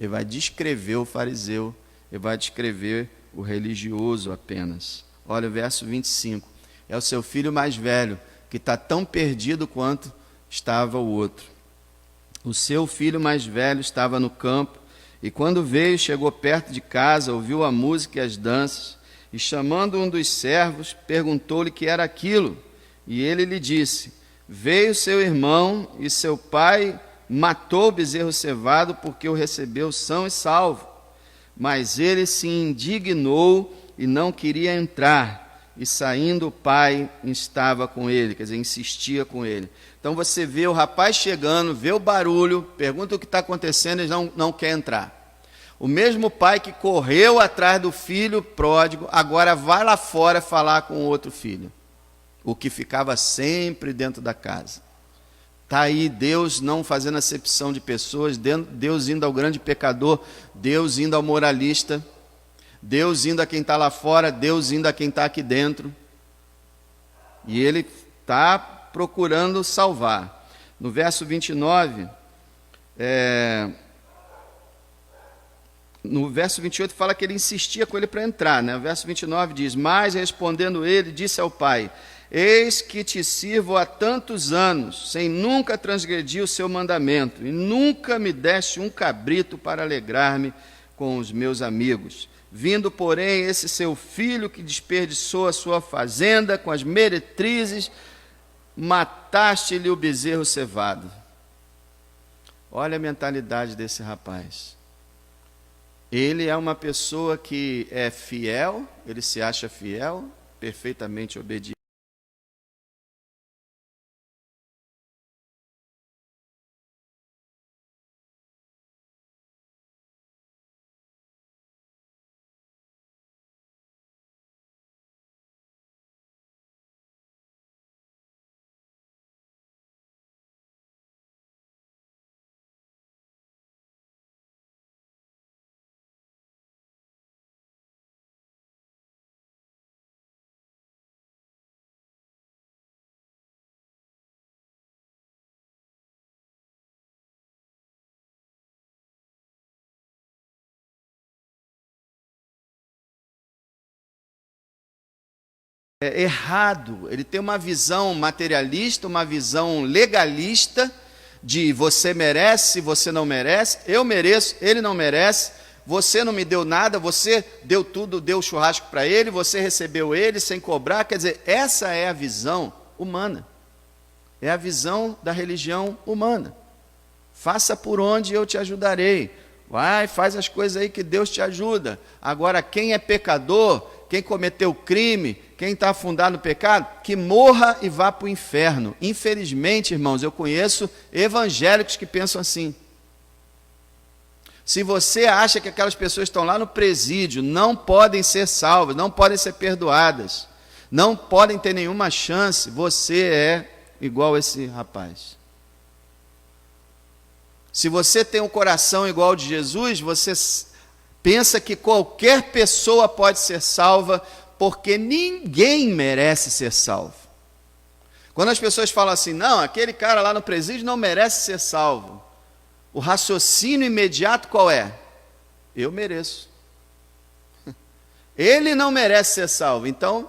Ele vai descrever o fariseu, ele vai descrever o religioso apenas. Olha o verso 25. É o seu filho mais velho, que está tão perdido quanto estava o outro. O seu filho mais velho estava no campo, e quando veio, chegou perto de casa, ouviu a música e as danças, e chamando um dos servos, perguntou-lhe o que era aquilo. E ele lhe disse: veio seu irmão e seu pai matou o bezerro cevado porque o recebeu são e salvo. Mas ele se indignou e não queria entrar. E saindo o pai estava com ele, quer dizer, insistia com ele. Então você vê o rapaz chegando, vê o barulho, pergunta o que está acontecendo, ele não quer entrar. O mesmo pai que correu atrás do filho pródigo, agora vai lá fora falar com o outro filho, o que ficava sempre dentro da casa. Está aí Deus não fazendo acepção de pessoas, Deus indo ao grande pecador, Deus indo ao moralista, Deus indo a quem está lá fora, Deus indo a quem está aqui dentro. E Ele está procurando salvar. No verso 29, no verso 28 fala que ele insistia com ele para entrar, né? O verso 29 diz: mas respondendo ele, disse ao pai: eis que te sirvo há tantos anos, sem nunca transgredir o seu mandamento, e nunca me deste um cabrito para alegrar-me com os meus amigos. Vindo, porém, esse seu filho que desperdiçou a sua fazenda com as meretrizes, mataste-lhe o bezerro cevado. Olha a mentalidade desse rapaz. Ele é uma pessoa que é fiel, ele se acha fiel, perfeitamente obediente. É errado, ele tem uma visão materialista, uma visão legalista, de você merece, você não merece, eu mereço, ele não merece, você não me deu nada, você deu tudo, deu churrasco para ele, você recebeu ele sem cobrar. Quer dizer, essa é a visão humana, é a visão da religião humana. Faça por onde eu te ajudarei, vai, faz as coisas aí que Deus te ajuda. Agora, quem é pecador, quem cometeu crime, quem está afundado no pecado, que morra e vá para o inferno. Infelizmente, irmãos, eu conheço evangélicos que pensam assim. Se você acha que aquelas pessoas que estão lá no presídio não podem ser salvas, não podem ser perdoadas, não podem ter nenhuma chance, você é igual a esse rapaz. Se você tem um coração igual ao de Jesus, você pensa que qualquer pessoa pode ser salva, porque ninguém merece ser salvo. Quando as pessoas falam assim, não, aquele cara lá no presídio não merece ser salvo, o raciocínio imediato qual é? Eu mereço. Ele não merece ser salvo, então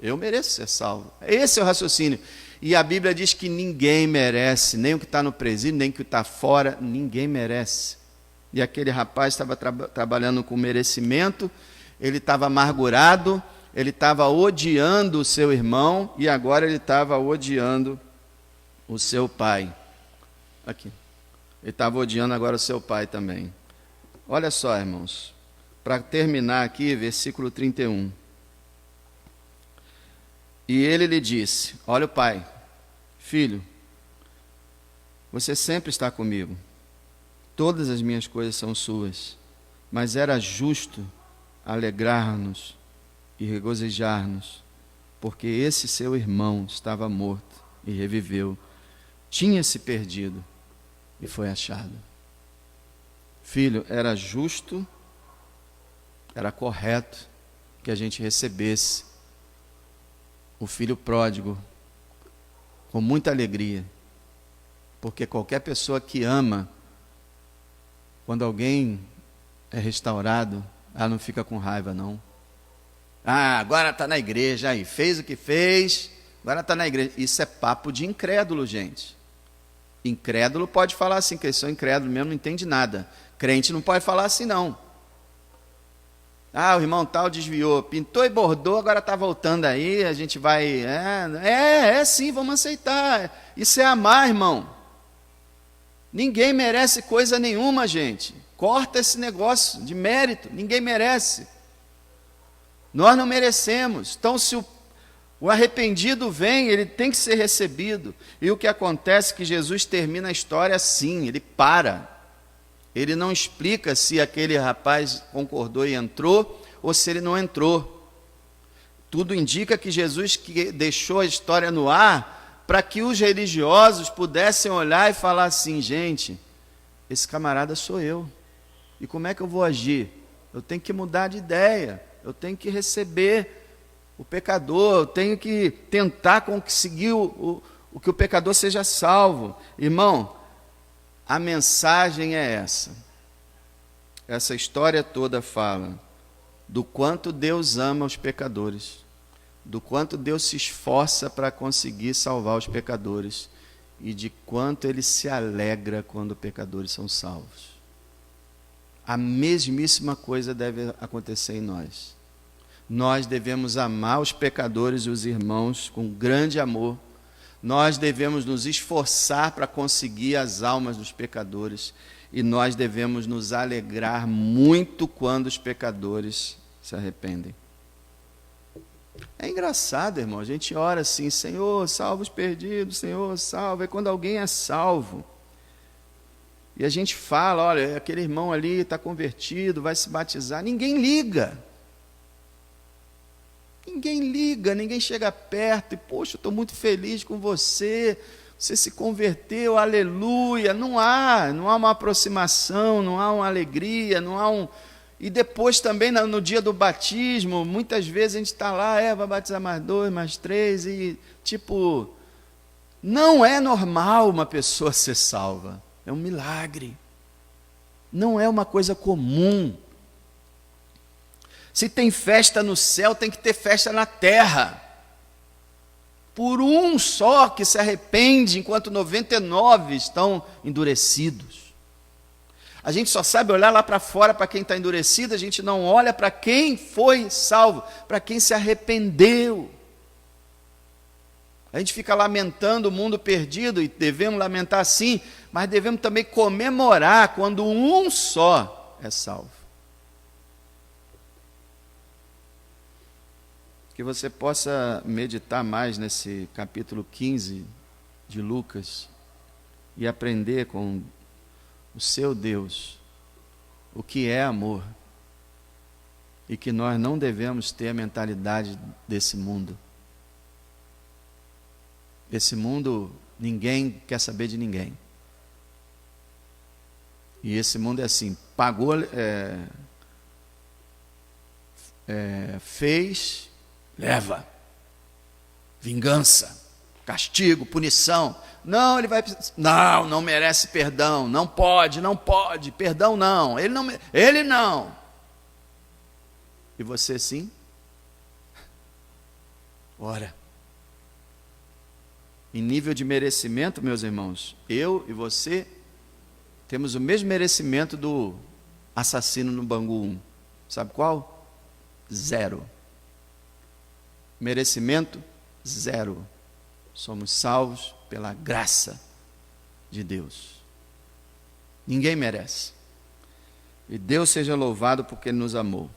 eu mereço ser salvo. Esse é o raciocínio. E a Bíblia diz que ninguém merece, nem o que está no presídio, nem o que está fora, ninguém merece. E aquele rapaz estava trabalhando com merecimento, ele estava amargurado, ele estava odiando o seu irmão e agora ele estava odiando o seu pai. Aqui. Ele estava odiando agora o seu pai também. Olha só, irmãos, para terminar aqui, versículo 31. E ele lhe disse, olha o pai, filho, você sempre está comigo, todas as minhas coisas são suas, mas era justo alegrar-nos e regozijar-nos, porque esse seu irmão estava morto e reviveu, tinha se perdido e foi achado. Filho, era justo, era correto que a gente recebesse o filho pródigo com muita alegria, porque qualquer pessoa que ama, quando alguém é restaurado, ela não fica com raiva, não. Ah, agora está na igreja, aí fez o que fez, agora está na igreja. Isso é papo de incrédulo, gente. Incrédulo pode falar assim, que eles são incrédulos mesmo, não entende nada. Crente não pode falar assim, não. Ah, o irmão tal desviou, pintou e bordou, agora está voltando aí, a gente vai... sim, vamos aceitar. Isso é amar, irmão. Ninguém merece coisa nenhuma, gente. Corta esse negócio de mérito, ninguém merece. Nós não merecemos. Então, se o arrependido vem, ele tem que ser recebido. E o que acontece é que Jesus termina a história assim, ele para. Ele não explica se aquele rapaz concordou e entrou, ou se ele não entrou. Tudo indica que Jesus deixou a história no ar, para que os religiosos pudessem olhar e falar assim, gente, esse camarada sou eu. E como é que eu vou agir? Eu tenho que mudar de ideia, eu tenho que receber o pecador, eu tenho que tentar conseguir o que o pecador seja salvo. Irmão, a mensagem é essa. Essa história toda fala do quanto Deus ama os pecadores, do quanto Deus se esforça para conseguir salvar os pecadores e de quanto Ele se alegra quando pecadores são salvos. A mesmíssima coisa deve acontecer em nós. Nós devemos amar os pecadores e os irmãos com grande amor. Nós devemos nos esforçar para conseguir as almas dos pecadores e nós devemos nos alegrar muito quando os pecadores se arrependem. É engraçado, irmão, a gente ora assim, Senhor, salva os perdidos, Senhor, salva. E quando alguém é salvo, e a gente fala, olha, aquele irmão ali está convertido, vai se batizar, ninguém liga. Ninguém liga, ninguém chega perto e, poxa, eu estou muito feliz com você, você se converteu, aleluia. Não há uma aproximação, não há uma alegria, não há um... E depois também no dia do batismo, muitas vezes a gente está lá, vai batizar mais 2, mais 3, e tipo, não é normal uma pessoa ser salva, é um milagre, não é uma coisa comum. Se tem festa no céu, tem que ter festa na terra. Por um só que se arrepende, enquanto 99 estão endurecidos. A gente só sabe olhar lá para fora para quem está endurecido, a gente não olha para quem foi salvo, para quem se arrependeu. A gente fica lamentando o mundo perdido, e devemos lamentar sim, mas devemos também comemorar quando um só é salvo. Que você possa meditar mais nesse capítulo 15 de Lucas e aprender com o seu Deus o que é amor e que nós não devemos ter a mentalidade desse mundo. Esse mundo, ninguém quer saber de ninguém. E esse mundo é assim, pagou, fez... leva, vingança, castigo, punição. Não, ele vai, não merece perdão, não pode, perdão não, ele não. E você sim? Ora, em nível de merecimento, meus irmãos, eu e você temos o mesmo merecimento do assassino no Bangu 1. Sabe qual? zero. Merecimento, zero. Somos salvos pela graça de Deus. Ninguém merece. E Deus seja louvado porque Ele nos amou.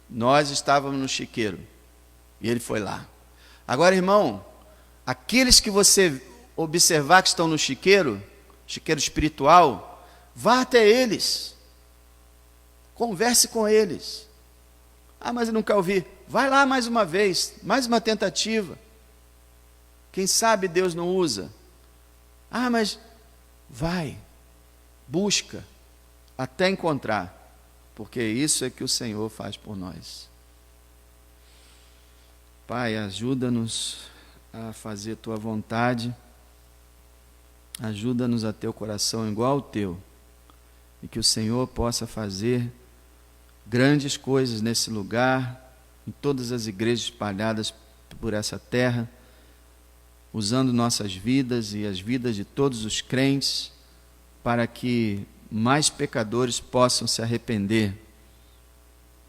Nós estávamos no chiqueiro e Ele foi lá. Agora, irmão, aqueles que você observar que estão no chiqueiro espiritual, vá até eles. Converse com eles. Ah, mas eu não quero ouvir. Vai lá mais uma vez, mais uma tentativa. Quem sabe Deus não usa. Ah, mas vai, busca, até encontrar. Porque isso é que o Senhor faz por nós. Pai, ajuda-nos a fazer Tua vontade. Ajuda-nos a ter o coração igual ao Teu. E que o Senhor possa fazer grandes coisas nesse lugar, em todas as igrejas espalhadas por essa terra, usando nossas vidas e as vidas de todos os crentes, para que mais pecadores possam se arrepender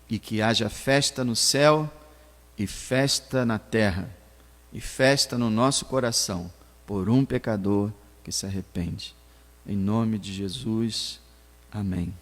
e que haja festa no céu e festa na terra e festa no nosso coração por um pecador que se arrepende. Em nome de Jesus, amém.